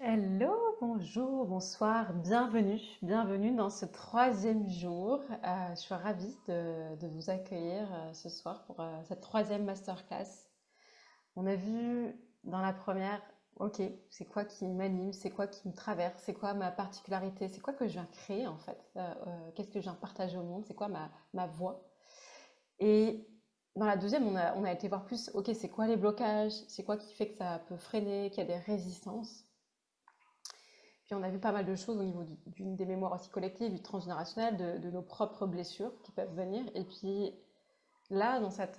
Hello, bonjour, bonsoir, bienvenue dans ce troisième jour. Je suis ravie de vous accueillir ce soir pour cette troisième masterclass. On a vu dans la première, ok, c'est quoi qui m'anime, c'est quoi qui me traverse, c'est quoi ma particularité, c'est quoi que je viens créer en fait, qu'est-ce que je viens partager au monde, c'est quoi ma voix. Et dans la deuxième, on a été voir plus, ok, c'est quoi les blocages, c'est quoi qui fait que ça peut freiner, qu'il y a des résistances. Puis on a vu pas mal de choses au niveau d'une des mémoires aussi collectives, du transgénérationnel, de nos propres blessures qui peuvent venir. Et puis là, dans cette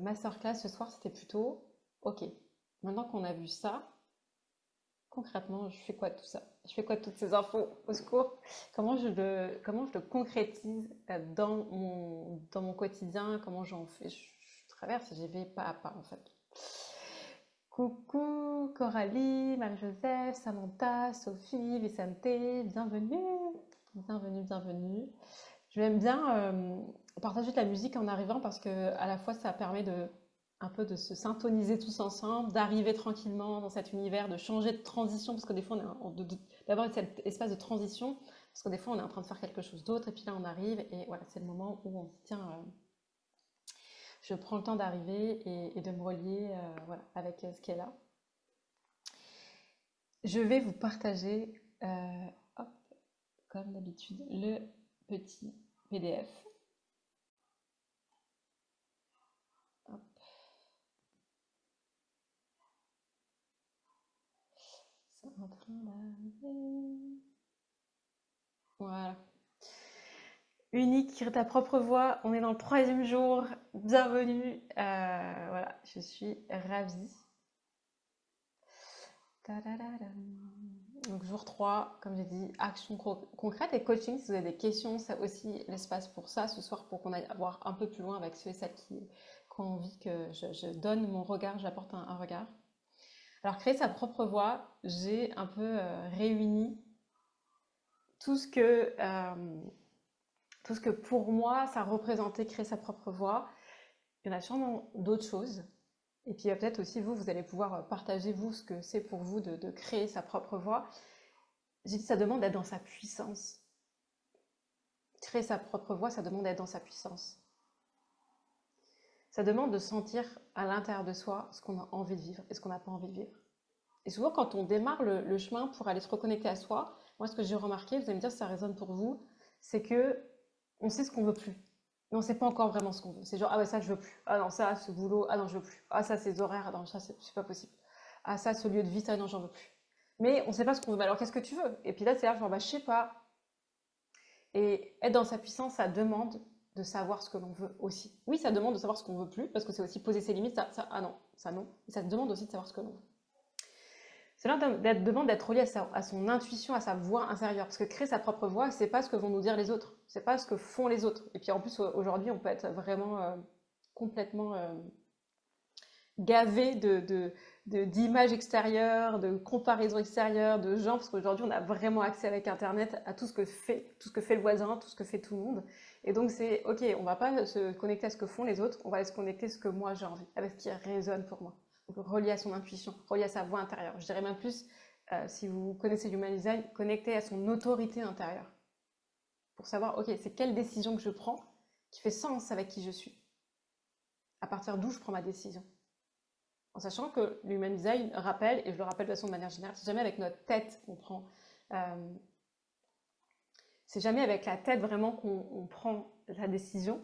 masterclass ce soir, c'était plutôt, ok, maintenant qu'on a vu ça, concrètement, je fais quoi de tout ça? Je fais quoi de toutes ces infos? Au secours? Comment je le concrétise dans mon quotidien? Comment j'en fais? Je traverse, j'y vais pas à pas en fait. Coucou Coralie, Marie-Joseph, Samantha, Sophie, Vicente, bienvenue, bienvenue. Je vais bien partager de la musique en arrivant parce que à la fois ça permet un peu de se syntoniser tous ensemble, d'arriver tranquillement dans cet univers, de changer de transition parce que des fois d'avoir cet espace de transition parce que des fois on est en train de faire quelque chose d'autre et puis là on arrive et voilà c'est le moment où on se dit tiens je prends le temps d'arriver et de me relier voilà, avec ce qui est là. Je vais vous partager, hop, comme d'habitude, le petit PDF. Hop, c'est en train d'arriver. Voilà. Unique, ta propre voix. On est dans le troisième jour. Bienvenue. Voilà, je suis ravie. Donc jour 3, comme j'ai dit, action concrète et coaching. Si vous avez des questions, c'est aussi l'espace pour ça ce soir, pour qu'on aille voir un peu plus loin avec ceux et celles qui ont envie que je donne mon regard, j'apporte un regard. Alors créer sa propre voix, j'ai un peu réuni tout ce que, euh, tout ce que pour moi ça représentait créer sa propre voix. Il y en a sûrement d'autres choses. Et puis peut-être aussi vous allez pouvoir partager vous ce que c'est pour vous de créer sa propre voix. J'ai dit ça demande d'être dans sa puissance. Créer sa propre voix, ça demande d'être dans sa puissance. Ça demande de sentir à l'intérieur de soi ce qu'on a envie de vivre et ce qu'on n'a pas envie de vivre. Et souvent, quand on démarre le chemin pour aller se reconnecter à soi, moi, ce que j'ai remarqué, vous allez me dire si ça résonne pour vous, c'est que on sait ce qu'on veut plus. Mais on ne sait pas encore vraiment ce qu'on veut. C'est genre, ah ouais, ça, je veux plus. Ah non, ça, ce boulot, ah non, je veux plus. Ah ça, ces horaires, ah non, ça, c'est pas possible. Ah ça, ce lieu de vie, ça, non, j'en veux plus. Mais on ne sait pas ce qu'on veut. Alors, qu'est-ce que tu veux? Et puis là, c'est là, genre, bah, je sais pas. Et être dans sa puissance, ça demande de savoir ce que l'on veut aussi. Oui, ça demande de savoir ce qu'on veut plus, parce que c'est aussi poser ses limites. Ah non, ça non. Et ça demande aussi de savoir ce que l'on veut. Cela demande d'être relié à son intuition, à sa voix intérieure. Parce que créer sa propre voix, c'est pas ce que vont nous dire les autres. C'est pas ce que font les autres. Et puis en plus, aujourd'hui, on peut être vraiment complètement gavé d'images extérieures, de comparaisons extérieures, de gens, parce qu'aujourd'hui, on a vraiment accès avec Internet à tout ce que fait le voisin, tout ce que fait tout le monde. Et donc, c'est ok, on va pas se connecter à ce que font les autres, on va se connecter à ce que moi j'ai envie, avec ce qui résonne pour moi. Donc, relié à son intuition, relié à sa voix intérieure. Je dirais même plus, si vous connaissez l'human design, connecté à son autorité intérieure. Pour savoir, ok, c'est quelle décision que je prends qui fait sens avec qui je suis. À partir d'où je prends ma décision. En sachant que l'human design rappelle, et je le rappelle de façon de manière générale, c'est jamais avec notre tête qu'on prend, euh, c'est jamais avec la tête vraiment qu'on prend la décision,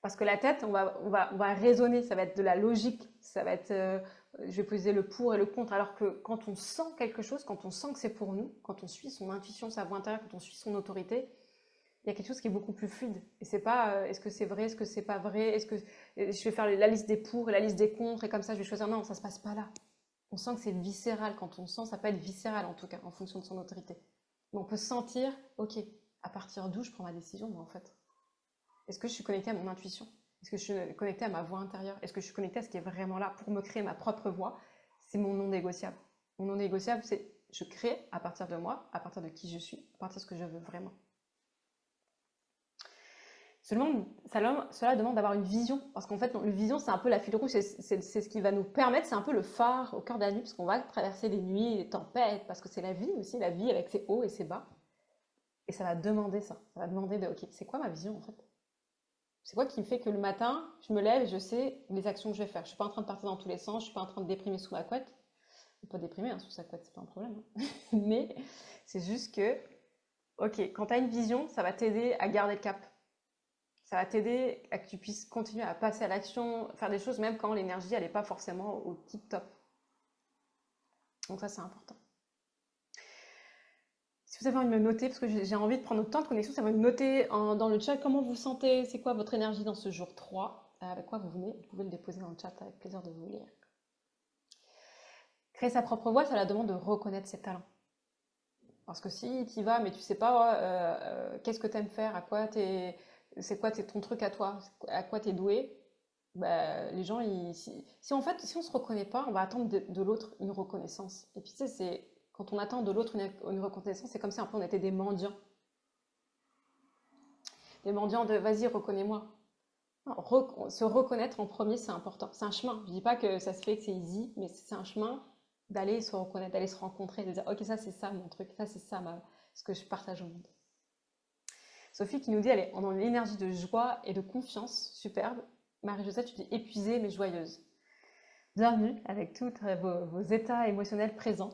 parce que la tête, on va raisonner, ça va être de la logique, ça va être, je vais poser le pour et le contre, alors que quand on sent quelque chose, quand on sent que c'est pour nous, quand on suit son intuition, sa voix intérieure, quand on suit son autorité, il y a quelque chose qui est beaucoup plus fluide. Et c'est pas est-ce que c'est vrai, est-ce que c'est pas vrai, est-ce que je vais faire la liste des pour et la liste des contre et comme ça je vais choisir. Non, ça se passe pas là. On sent que c'est viscéral. Quand on sent, ça peut être viscéral en tout cas, en fonction de son autorité. Mais on peut sentir, ok, à partir d'où je prends ma décision, moi en fait. Est-ce que je suis connectée à mon intuition? Est-ce que je suis connectée à ma voix intérieure? Est-ce que je suis connectée à ce qui est vraiment là pour me créer ma propre voix? C'est mon non négociable. Mon non négociable, c'est je crée à partir de moi, à partir de qui je suis, à partir de ce que je veux vraiment. Cela demande d'avoir une vision, parce qu'en fait, une vision, c'est un peu la file rouge, c'est ce qui va nous permettre, c'est un peu le phare au cœur de la nuit, parce qu'on va traverser les nuits, les tempêtes, parce que c'est la vie aussi, la vie avec ses hauts et ses bas. Et ça va demander ça. Ça va demander de, ok, c'est quoi ma vision en fait? C'est quoi qui me fait que le matin, je me lève et je sais les actions que je vais faire? Je suis pas en train de partir dans tous les sens, je suis pas en train de déprimer sous ma couette. On peut déprimer hein, sous sa couette, c'est pas un problème, hein. Mais c'est juste que, ok, quand tu as une vision, ça va t'aider à garder le cap. Ça va t'aider à que tu puisses continuer à passer à l'action, faire des choses même quand l'énergie elle n'est pas forcément au tip top. Donc ça c'est important. Si vous avez envie de me noter, parce que j'ai envie de prendre le temps de connexion, ça va me noter dans le chat comment vous sentez, c'est quoi votre énergie dans ce jour 3, avec quoi vous venez, vous pouvez le déposer dans le chat avec plaisir de vous lire. Créer sa propre voix, ça la demande de reconnaître ses talents. Parce que si tu y vas, mais tu sais pas qu'est-ce que tu aimes faire, c'est quoi ton truc à toi, à quoi tu es doué, bah, les gens, si en fait, si on se reconnaît pas, on va attendre de l'autre une reconnaissance. Et puis tu sais, quand on attend de l'autre une reconnaissance, c'est comme si un peu on était des mendiants. Des mendiants de vas-y, reconnais-moi. Se reconnaître en premier, c'est important. C'est un chemin. Je dis pas que ça se fait, que c'est easy, mais c'est un chemin d'aller se reconnaître, d'aller se rencontrer, de dire ok, ça c'est ça mon truc, ça c'est ça ce que je partage au monde. Sophie qui nous dit elle est dans une énergie de joie et de confiance, superbe. Marie-Josette, tu dis épuisée mais joyeuse. Bienvenue avec tous vos états émotionnels présents.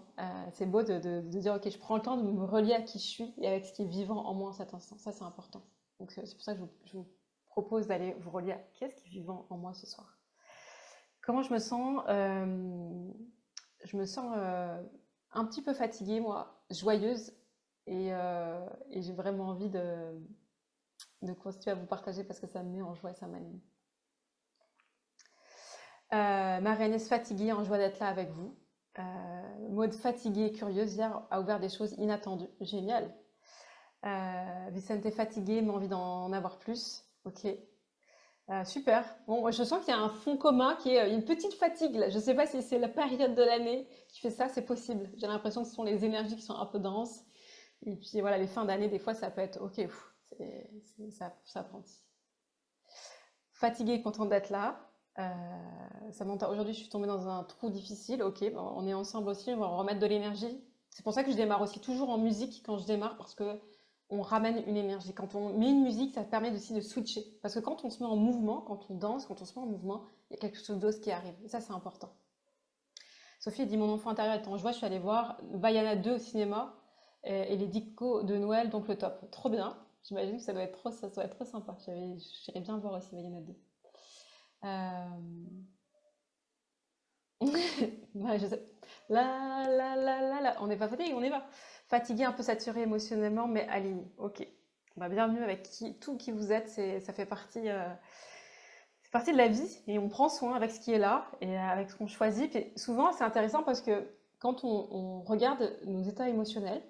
C'est beau de dire ok, je prends le temps de me relier à qui je suis et avec ce qui est vivant en moi en cet instant. Ça c'est important. Donc c'est pour ça que je vous propose d'aller vous relier à qu'est-ce qui est vivant en moi ce soir. Comment je me sens? Je me sens un petit peu fatiguée, moi, joyeuse, et j'ai vraiment envie de continuer à vous partager parce que ça me met en joie et ça m'anime. Marie-Agnès fatiguée, en joie d'être là avec vous. Maud fatiguée et curieuse, hier a ouvert des choses inattendues. Génial. Vicente fatiguée, mais envie d'en avoir plus. Ok. Super. Bon, je sens qu'il y a un fond commun qui est une petite fatigue. Là. Je ne sais pas si c'est la période de l'année qui fait ça, c'est possible. J'ai l'impression que ce sont les énergies qui sont un peu denses. Et puis voilà, les fins d'année, des fois, ça peut être ok, ça prend. Fatiguée, contente d'être là. Aujourd'hui, je suis tombée dans un trou difficile. Ok, bon, on est ensemble aussi, on va remettre de l'énergie. C'est pour ça que je démarre aussi toujours en musique quand je démarre, parce que on ramène une énergie. Quand on met une musique, ça permet aussi de switcher. Parce que quand on se met en mouvement, quand on danse, quand on se met en mouvement, il y a quelque chose d'autre qui arrive. Et ça, c'est important. Sophie dit, mon enfant intérieur est en joie, je suis allée voir Vaiana 2 au cinéma et les dicos de Noël, donc le top. Trop bien. J'imagine que ça doit être trop sympa. J'irais bien voir aussi Vaiana 2. Ouais, je sais. On n'est pas fatigué, on y va. Fatigué, un peu saturé émotionnellement, mais aligné. Ok. Bah, bienvenue avec tout qui vous êtes. Ça fait partie, c'est partie de la vie et on prend soin avec ce qui est là et avec ce qu'on choisit. Puis souvent, c'est intéressant parce que quand on regarde nos états émotionnels,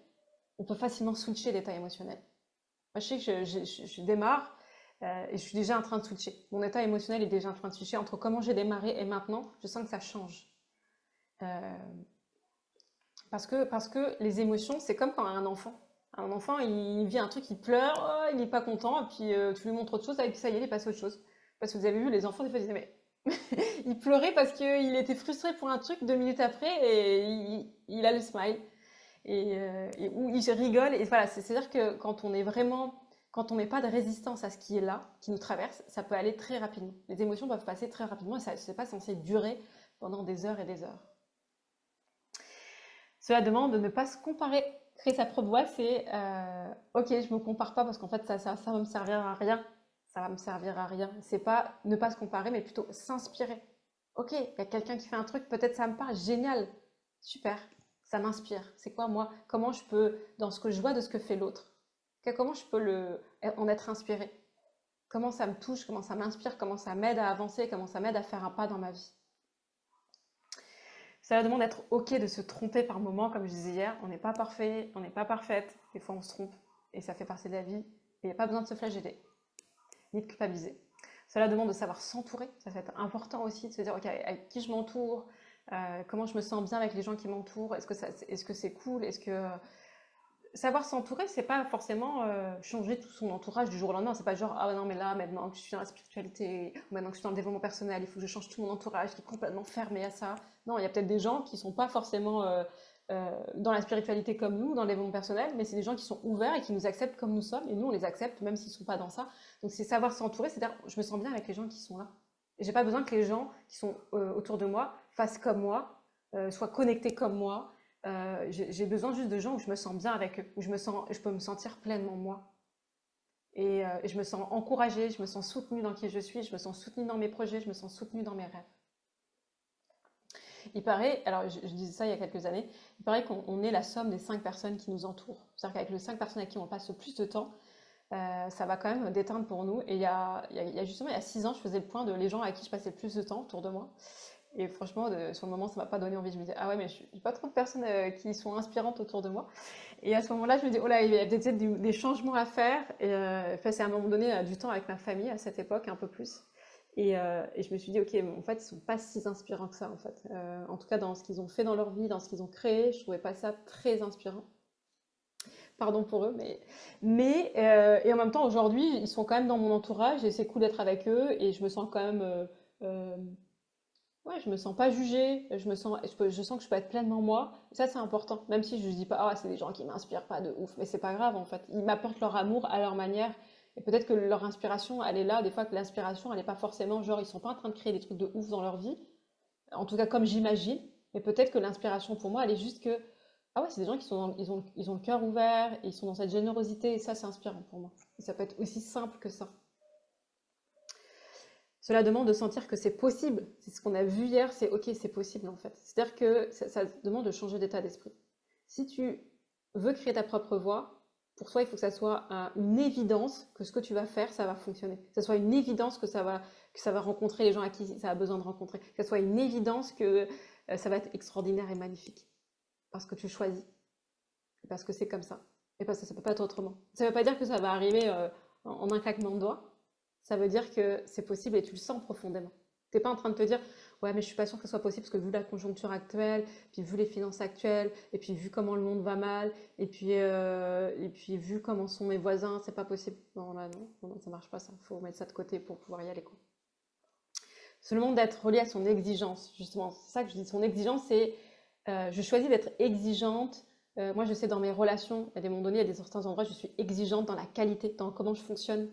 on peut facilement switcher d'état émotionnel. Moi, je sais que je démarre et je suis déjà en train de switcher. Mon état émotionnel est déjà en train de switcher. Entre comment j'ai démarré et maintenant, je sens que ça change. Parce que les émotions, c'est comme quand un enfant. Un enfant, il vit un truc, il pleure, oh, il n'est pas content, et puis tu lui montres autre chose, et puis ça y est, il est passé à autre chose. Parce que vous avez vu, les enfants, des fois, ils disaient, mais il pleurait parce qu'il était frustré pour un truc 2 minutes après, et il a le smile. Où il rigole. Et voilà, c'est-à-dire que quand on met pas de résistance à ce qui est là, qui nous traverse, ça peut aller très rapidement. Les émotions peuvent passer très rapidement et ça n'est pas censé durer pendant des heures et des heures. Cela demande de ne pas se comparer. Créer sa propre voix, c'est ok, je me compare pas parce qu'en fait, ça va me servir à rien. Ça va me servir à rien. C'est pas ne pas se comparer, mais plutôt s'inspirer. Ok, il y a quelqu'un qui fait un truc, peut-être ça me parle, génial, super, ça m'inspire. C'est quoi moi? Comment je peux, dans ce que je vois de ce que fait l'autre, comment je peux en être inspiré? Comment ça me touche, comment ça m'inspire, comment ça m'aide à avancer, comment ça m'aide à faire un pas dans ma vie? Ça demande d'être ok de se tromper par moment, comme je disais hier. On n'est pas parfait, on n'est pas parfaite. Des fois, on se trompe et ça fait partie de la vie. Et il n'y a pas besoin de se flageller, ni de culpabiliser. Cela demande de savoir s'entourer. Ça va être important aussi de se dire, ok, avec qui je m'entoure, comment je me sens bien avec les gens qui m'entourent, est-ce que c'est cool, est-ce que savoir s'entourer, c'est pas forcément changer tout son entourage du jour au lendemain. C'est pas genre, ah non, mais là, maintenant que je suis dans la spiritualité, ou maintenant que je suis dans le développement personnel, il faut que je change tout mon entourage qui est complètement fermé à ça. Non, il y a peut-être des gens qui sont pas forcément dans la spiritualité comme nous, dans le développement personnel, mais c'est des gens qui sont ouverts et qui nous acceptent comme nous sommes, et nous, on les accepte même s'ils sont pas dans ça. Donc, c'est savoir s'entourer, c'est-à-dire, je me sens bien avec les gens qui sont là. Et j'ai pas besoin que les gens qui sont autour de moi fassent comme moi, soient connectés comme moi. J'ai besoin juste de gens où je me sens bien avec eux, où je peux me sentir pleinement moi. Et je me sens encouragée, je me sens soutenue dans qui je suis, je me sens soutenue dans mes projets, je me sens soutenue dans mes rêves. Il paraît, alors je disais ça il y a quelques années, il paraît qu'on est la somme des 5 personnes qui nous entourent. C'est-à-dire qu'avec les 5 personnes avec qui on passe le plus de temps, ça va quand même déteindre pour nous. Et justement, il y a 6 ans, je faisais le point de les gens avec qui je passais le plus de temps autour de moi. Et franchement, sur le moment, ça m'a pas donné envie. Je me disais, ah ouais, mais j'ai pas trop de personnes qui sont inspirantes autour de moi. Et à ce moment-là, je me dis, oh là, il y a peut-être des changements à faire. Et enfin, c'est à un moment donné du temps avec ma famille à cette époque, un peu plus. Et je me suis dit, ok, en fait, ils sont pas si inspirants que ça, en fait. En tout cas, dans ce qu'ils ont fait dans leur vie, dans ce qu'ils ont créé, je trouvais pas ça très inspirant. Pardon pour eux, et en même temps, aujourd'hui, ils sont quand même dans mon entourage et c'est cool d'être avec eux et je me sens quand même euh, ouais, je me sens pas jugée, je sens que je peux être pleinement moi. Ça, c'est important. Même si je dis pas, ah, c'est des gens qui m'inspirent pas de ouf, mais c'est pas grave en fait. Ils m'apportent leur amour à leur manière. Et peut-être que leur inspiration, elle est là. Des fois, que l'inspiration, elle est pas forcément genre, ils sont pas en train de créer des trucs de ouf dans leur vie. En tout cas, comme j'imagine. Mais peut-être que l'inspiration pour moi, elle est juste que, ah ouais, c'est des gens qui ils ont le cœur ouvert, et ils sont dans cette générosité. Et ça, c'est inspirant pour moi. Et ça peut être aussi simple que ça. Cela demande de sentir que c'est possible. C'est ce qu'on a vu hier, c'est ok, c'est possible en fait. C'est-à-dire que ça demande de changer d'état d'esprit. Si tu veux créer ta propre voie, pour toi, il faut que ça soit une évidence que ce que tu vas faire, ça va fonctionner. Que ça soit une évidence que ça va rencontrer les gens à qui ça a besoin de rencontrer. Que ça soit une évidence que ça va être extraordinaire et magnifique. Parce que tu choisis. Parce que c'est comme ça. Et parce que ça ne peut pas être autrement. Ça ne veut pas dire que ça va arriver en un claquement de doigts. Ça veut dire que c'est possible et tu le sens profondément. Tu n'es pas en train de te dire, ouais, mais je suis pas sûre que ce soit possible parce que vu la conjoncture actuelle, puis vu les finances actuelles, et puis vu comment le monde va mal, et puis vu comment sont mes voisins, c'est pas possible. Non, là, non, ça marche pas ça. Faut mettre ça de côté pour pouvoir y aller, quoi. C'est le monde d'être relié à son exigence, justement. C'est ça que je dis. Son exigence, c'est je choisis d'être exigeante. Moi, je sais dans mes relations, à des moments donnés, il y a des certains endroits, je suis exigeante dans la qualité, dans comment je fonctionne.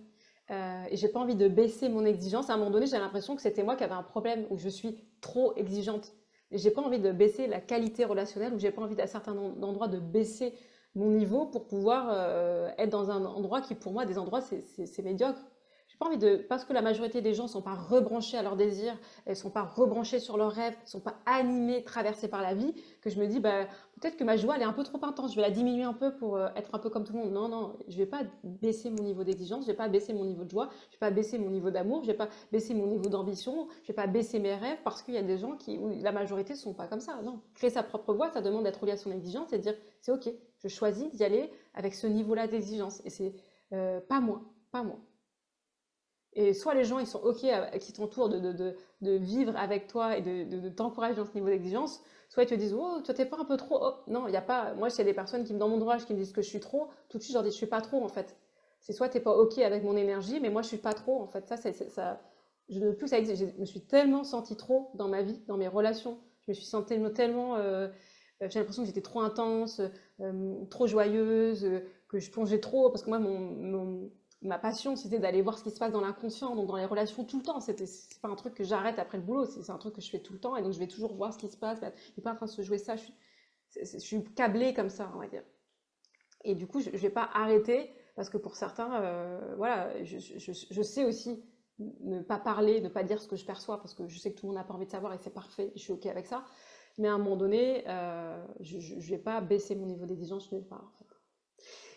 Et j'ai pas envie de baisser mon exigence. À un moment donné, j'ai l'impression que c'était moi qui avais un problème, où je suis trop exigeante. Et j'ai pas envie de baisser la qualité relationnelle, ou j'ai pas envie à certains endroits de baisser mon niveau pour pouvoir être dans un endroit qui, pour moi, des endroits, c'est médiocre. J'ai pas envie de, parce que la majorité des gens sont pas rebranchés à leurs désirs, elles sont pas rebranchés sur leurs rêves, sont pas animés, traversés par la vie, que je me dis, bah, peut-être que ma joie, elle est un peu trop intense. Je vais la diminuer un peu pour être un peu comme tout le monde. Non, non, je vais pas baisser mon niveau d'exigence, je vais pas baisser mon niveau de joie, je vais pas baisser mon niveau d'amour, je vais pas baisser mon niveau d'ambition, je vais pas baisser mes rêves parce qu'il y a des gens qui, où la majorité sont pas comme ça. Non, créer sa propre voie, ça demande d'être relié à son exigence et de dire, c'est ok, je choisis d'y aller avec ce niveau-là d'exigence. Et c'est pas moi, pas moi. Et soit les gens ils sont OK qui t'entourent de vivre avec toi et de t'encourager dans ce niveau d'exigence, soit ils te disent oh toi t'es pas un peu trop oh. Non il y a pas moi j'ai des personnes qui dans mon entourage qui me disent que je suis trop, tout de suite je leur dis je suis pas trop en fait. C'est soit t'es pas OK avec mon énergie mais moi je suis pas trop en fait. Ça ça je ne veux plus ça existe. Je me suis tellement sentie trop dans ma vie, dans mes relations. Je me suis sentie tellement j'ai l'impression que j'étais trop intense, trop joyeuse, que je plongeais trop parce que moi ma passion, c'était d'aller voir ce qui se passe dans l'inconscient, donc dans les relations tout le temps. C'est pas un truc que j'arrête après le boulot, c'est un truc que je fais tout le temps, et donc je vais toujours voir ce qui se passe. Il n'est pas en train de se jouer ça, je suis câblée comme ça, on va dire. Et du coup, je vais pas arrêter, parce que pour certains, voilà, je sais aussi ne pas parler, ne pas dire ce que je perçois, parce que je sais que tout le monde n'a pas envie de savoir, et c'est parfait, et je suis OK avec ça. Mais à un moment donné, je vais pas baisser mon niveau d'exigence nulle part, en fait.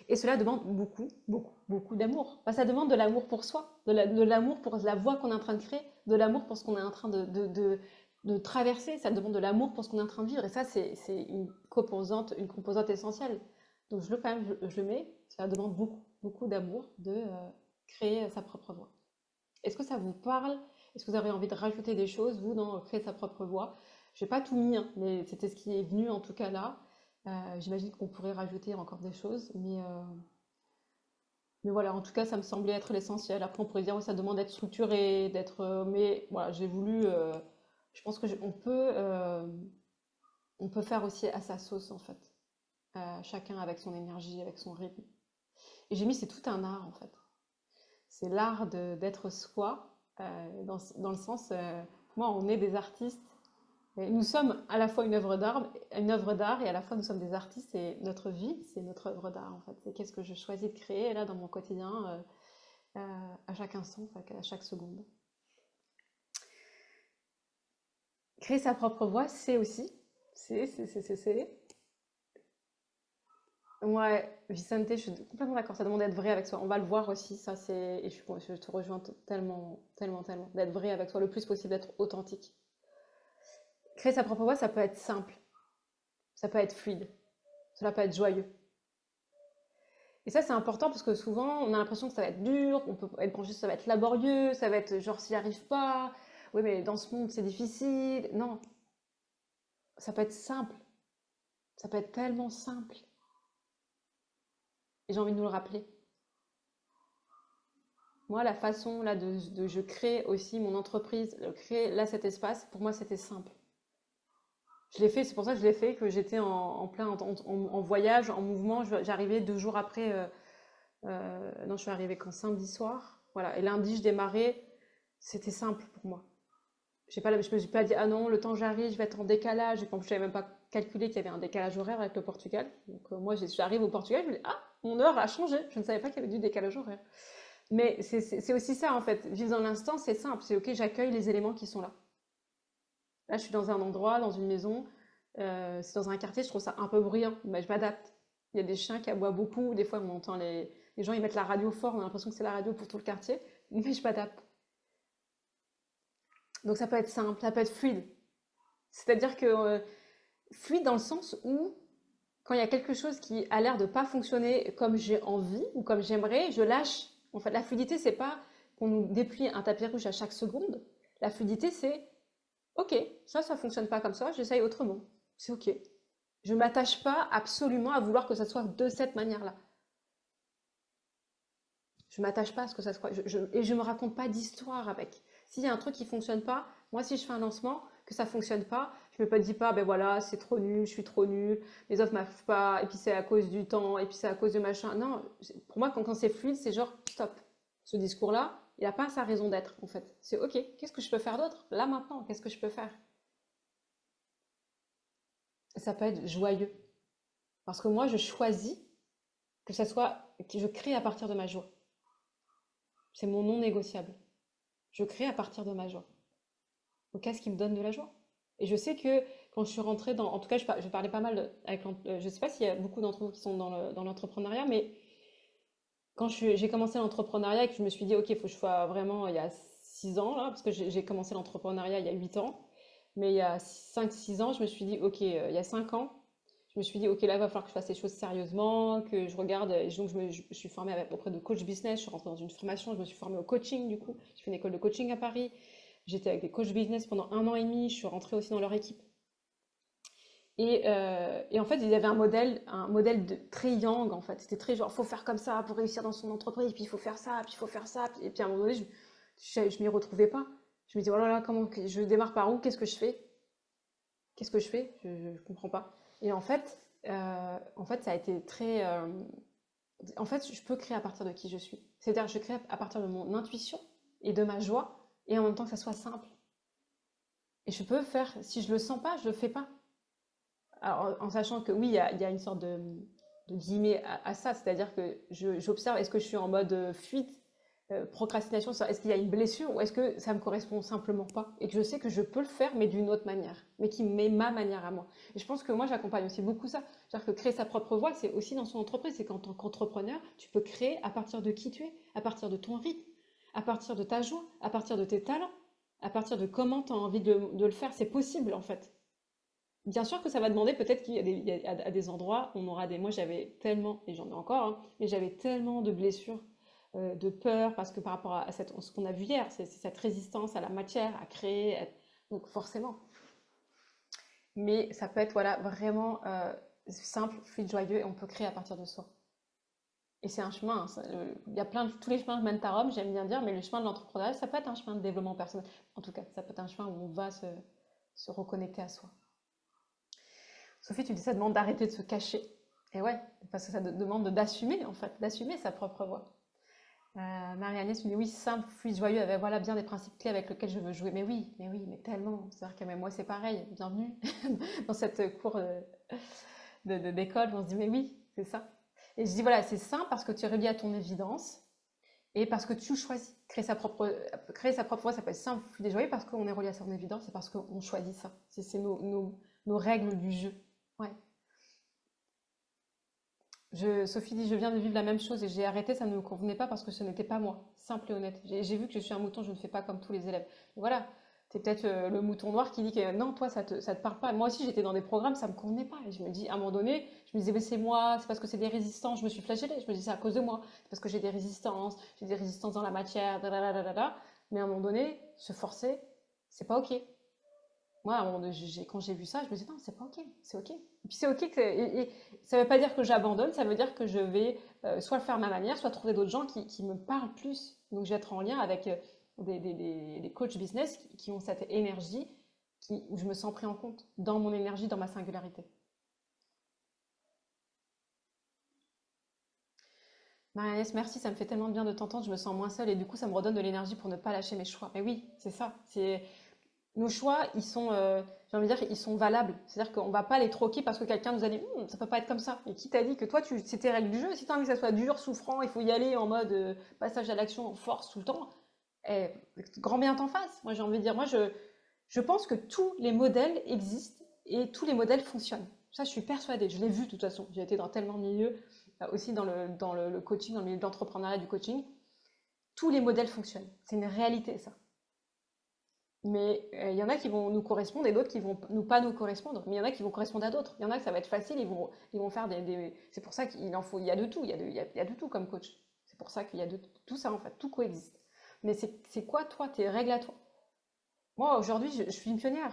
Et cela demande beaucoup, beaucoup, beaucoup d'amour. Enfin, ça demande de l'amour pour soi, de l'amour pour la voie qu'on est en train de créer, de l'amour pour ce qu'on est en train de traverser. Ça demande de l'amour pour ce qu'on est en train de vivre. Et ça, c'est une composante essentielle. Donc, quand même, je le mets. Ça demande beaucoup, beaucoup d'amour de créer sa propre voie. Est-ce que ça vous parle? Est-ce que vous avez envie de rajouter des choses, vous, dans créer sa propre voie? Je n'ai pas tout mis, hein, mais c'était ce qui est venu en tout cas là. J'imagine qu'on pourrait rajouter encore des choses, mais voilà, en tout cas, ça me semblait être l'essentiel. Après, on pourrait dire, oui, ça demande d'être structuré, mais voilà, j'ai voulu. Je pense que on peut faire aussi à sa sauce, en fait. Chacun avec son énergie, avec son rythme. Et j'ai mis, c'est tout un art, en fait. C'est l'art d'être soi, dans le sens, pour moi, on est des artistes. Et nous sommes à la fois une œuvre d'art, et à la fois nous sommes des artistes, et notre vie, c'est notre œuvre d'art, en fait. C'est qu'est-ce que je choisis de créer, là, dans mon quotidien, à chaque instant, enfin, à chaque seconde. Créer sa propre voix, c'est aussi, c'est. Ouais, Vicente, je suis complètement d'accord, ça demande d'être vrai avec soi. On va le voir aussi, ça c'est, et je te rejoins tellement, tellement, tellement, d'être vrai avec soi le plus possible, d'être authentique. Créer sa propre voix, ça peut être simple, ça peut être fluide, ça peut être joyeux. Et ça, c'est important parce que souvent, on a l'impression que ça va être dur, on peut être penché, ça va être laborieux, ça va être genre s'il n'y arrive pas, oui, mais dans ce monde, c'est difficile. Non, ça peut être simple, ça peut être tellement simple. Et j'ai envie de nous le rappeler. Moi, la façon là je crée aussi mon entreprise, créer là cet espace, pour moi, c'était simple. Je l'ai fait, c'est pour ça que je l'ai fait, que j'étais en plein en voyage, en mouvement. J'arrivais 2 jours après. Non, je suis arrivée qu'en samedi soir. Voilà. Et lundi, je démarrais. C'était simple pour moi. Je me suis pas dit, ah non, le temps j'arrive, je vais être en décalage. Et puis, en plus, je n'avais même pas calculé qu'il y avait un décalage horaire avec le Portugal. Donc, moi, j'arrive au Portugal, je me dis, ah, mon heure a changé. Je ne savais pas qu'il y avait du décalage horaire. Mais c'est aussi ça, en fait. Vivre dans l'instant, c'est simple. C'est OK, j'accueille les éléments qui sont là. Là, je suis dans un endroit, dans une maison. C'est dans un quartier, je trouve ça un peu bruyant. Mais je m'adapte. Il y a des chiens qui aboient beaucoup. Des fois, on entend les gens, ils mettent la radio fort. On a l'impression que c'est la radio pour tout le quartier. Mais je m'adapte. Donc, ça peut être simple, ça peut être fluide. C'est-à-dire que fluide dans le sens où, quand il y a quelque chose qui a l'air de pas fonctionner comme j'ai envie ou comme j'aimerais, je lâche. En fait, la fluidité, c'est pas qu'on nous déplie un tapis rouge à chaque seconde. La fluidité, c'est OK, ça fonctionne pas comme ça, j'essaye autrement. C'est OK. Je m'attache pas absolument à vouloir que ça soit de cette manière-là. Je m'attache pas à ce que ça soit. Et je me raconte pas d'histoire avec. S'il y a un truc qui fonctionne pas, moi, si je fais un lancement, que ça fonctionne pas, je me dis pas, ben voilà, c'est trop nul, je suis trop nul, les offres m'arrivent pas, et puis c'est à cause du temps, et puis c'est à cause de machin. Non, pour moi, quand c'est fluide, c'est genre, stop. Ce discours-là, il n'a pas sa raison d'être, en fait. C'est OK, qu'est-ce que je peux faire d'autre? Là, maintenant, qu'est-ce que je peux faire? Ça peut être joyeux. Parce que moi, je choisis que ça soit, que je crée à partir de ma joie. C'est mon non négociable. Je crée à partir de ma joie. Donc, qu'est-ce qui me donne de la joie? Et je sais que quand je suis rentrée dans... En tout cas, je parlais pas mal avec... Je sais pas s'il y a beaucoup d'entre vous qui sont dans l'entrepreneuriat, mais quand j'ai commencé l'entrepreneuriat et que je me suis dit, OK, il faut que je sois vraiment... Il y a 6 ans, là, parce que j'ai commencé l'entrepreneuriat il y a 8 ans, mais il y a 5-6 ans, je me suis dit, OK, il y a 5 ans, je me suis dit, OK, là, il va falloir que je fasse les choses sérieusement, que je regarde. Et donc, je suis formée auprès de coach business, je suis rentrée dans une formation, je me suis formée au coaching, du coup. J'ai fait une école de coaching à Paris. J'étais avec des coachs business pendant 1 an et demi, je suis rentrée aussi dans leur équipe. Et en fait, il y avait un modèle de triangle, en fait. C'était très genre, faut faire comme ça pour réussir dans son entreprise, puis il faut faire ça, puis il faut faire ça. Et puis à un moment donné, je m'y retrouvais pas. Je me dis, oh là là, comment je démarre par où? Qu'est-ce que je fais? Qu'est-ce que je fais? Je comprends pas. Et en fait, ça a été très. En fait, je peux créer à partir de qui je suis. C'est-à-dire, je crée à partir de mon intuition et de ma joie, et en même temps que ça soit simple. Et je peux faire, si je le sens pas, je le fais pas. Alors, en sachant que oui, il y a une sorte de guillemets à ça, c'est-à-dire que j'observe, est-ce que je suis en mode fuite, procrastination, est-ce qu'il y a une blessure ou est-ce que ça me correspond simplement pas et que je sais que je peux le faire mais d'une autre manière, mais qui met ma manière à moi. Et je pense que moi j'accompagne aussi beaucoup ça, c'est-à-dire que créer sa propre voie, c'est aussi dans son entreprise, c'est qu'en tant qu'entrepreneur, tu peux créer à partir de qui tu es, à partir de ton rythme, à partir de ta joie, à partir de tes talents, à partir de comment tu as envie de le faire, c'est possible en fait. Bien sûr que ça va demander peut-être qu'il y a à des endroits, on aura des. Moi, j'avais tellement, et j'en ai encore, hein, mais j'avais tellement de blessures, de peur, parce que par rapport à ce qu'on a vu hier, c'est cette résistance à la matière, à créer. Donc, forcément. Mais ça peut être, voilà, vraiment. simple, fluide, joyeux, et on peut créer à partir de soi. Et c'est un chemin, hein, il y a tous les chemins mènent à Rome, j'aime bien dire, mais le chemin de l'entrepreneuriat, ça peut être un chemin de développement personnel. En tout cas, ça peut être un chemin où on va se reconnecter à soi. Sophie, tu dis ça demande d'arrêter de se cacher. Et ouais, parce que ça demande d'assumer, en fait, d'assumer sa propre voix. Marie-Agnès me dit oui, simple, fluide, joyeux, avec voilà bien des principes clés avec lesquels je veux jouer. Mais oui, mais tellement. C'est-à-dire que même moi, c'est pareil. Bienvenue dans cette cour d'école. On se dit, mais oui, c'est ça. Et je dis, voilà, c'est simple parce que tu es relié à ton évidence et parce que tu choisis. Créer sa propre voix, ça peut être simple, fluide et joyeux parce qu'on est relié à son évidence et parce qu'on choisit ça. C'est nos règles du jeu. Ouais. Sophie dit, je viens de vivre la même chose et j'ai arrêté, ça ne me convenait pas parce que ce n'était pas moi. Simple et honnête. J'ai vu que je suis un mouton, je ne fais pas comme tous les élèves. Voilà, c'est peut-être le mouton noir qui dit que non, toi, ça te parle pas. Moi aussi, j'étais dans des programmes, ça me convenait pas. Et je me dis, à un moment donné, je me disais, mais c'est moi, c'est parce que c'est des résistances. Je me suis flagellée. Je me dis, c'est à cause de moi. C'est parce que j'ai des résistances dans la matière, da, da, da, da, da, da. Mais à un moment donné, se forcer, c'est pas OK. Moi, à un moment donné, quand j'ai vu ça, je me dis non, c'est pas OK, c'est OK. Et puis c'est OK et ça veut pas dire que j'abandonne, ça veut dire que je vais soit le faire à ma manière, soit trouver d'autres gens qui me parlent plus. Donc je vais être en lien avec des coachs business qui ont cette énergie où je me sens pris en compte dans mon énergie, dans ma singularité. Marie-Agnès, merci, ça me fait tellement de bien de t'entendre, je me sens moins seule et du coup ça me redonne de l'énergie pour ne pas lâcher mes choix. Mais oui, c'est ça, c'est nos choix, ils sont, j'ai envie de dire, ils sont valables. C'est-à-dire qu'on va pas les troquer parce que quelqu'un nous a dit, ça peut pas être comme ça. Et qui t'a dit que toi, c'est tes règles du jeu. Si tu as envie que ça soit dur, souffrant, il faut y aller en mode passage à l'action en force tout le temps. Eh, grand bien t'en face. Moi, j'ai envie de dire, je pense que tous les modèles existent et tous les modèles fonctionnent. Ça, je suis persuadée. Je l'ai vu de toute façon. J'ai été dans tellement de milieux, aussi dans le coaching, dans le milieu de l'entrepreneuriat, du coaching. Tous les modèles fonctionnent. C'est une réalité, ça. Mais il y en a qui vont nous correspondre et d'autres qui vont pas nous correspondre. Mais il y en a qui vont correspondre à d'autres. Il y en a que ça va être facile, ils vont faire C'est pour ça qu'il en faut, il y a de tout, il y a de tout comme coach. C'est pour ça qu'il y a de tout ça en fait, tout coexiste. Mais c'est quoi toi, tes règles à toi? Moi aujourd'hui, je suis une pionnière.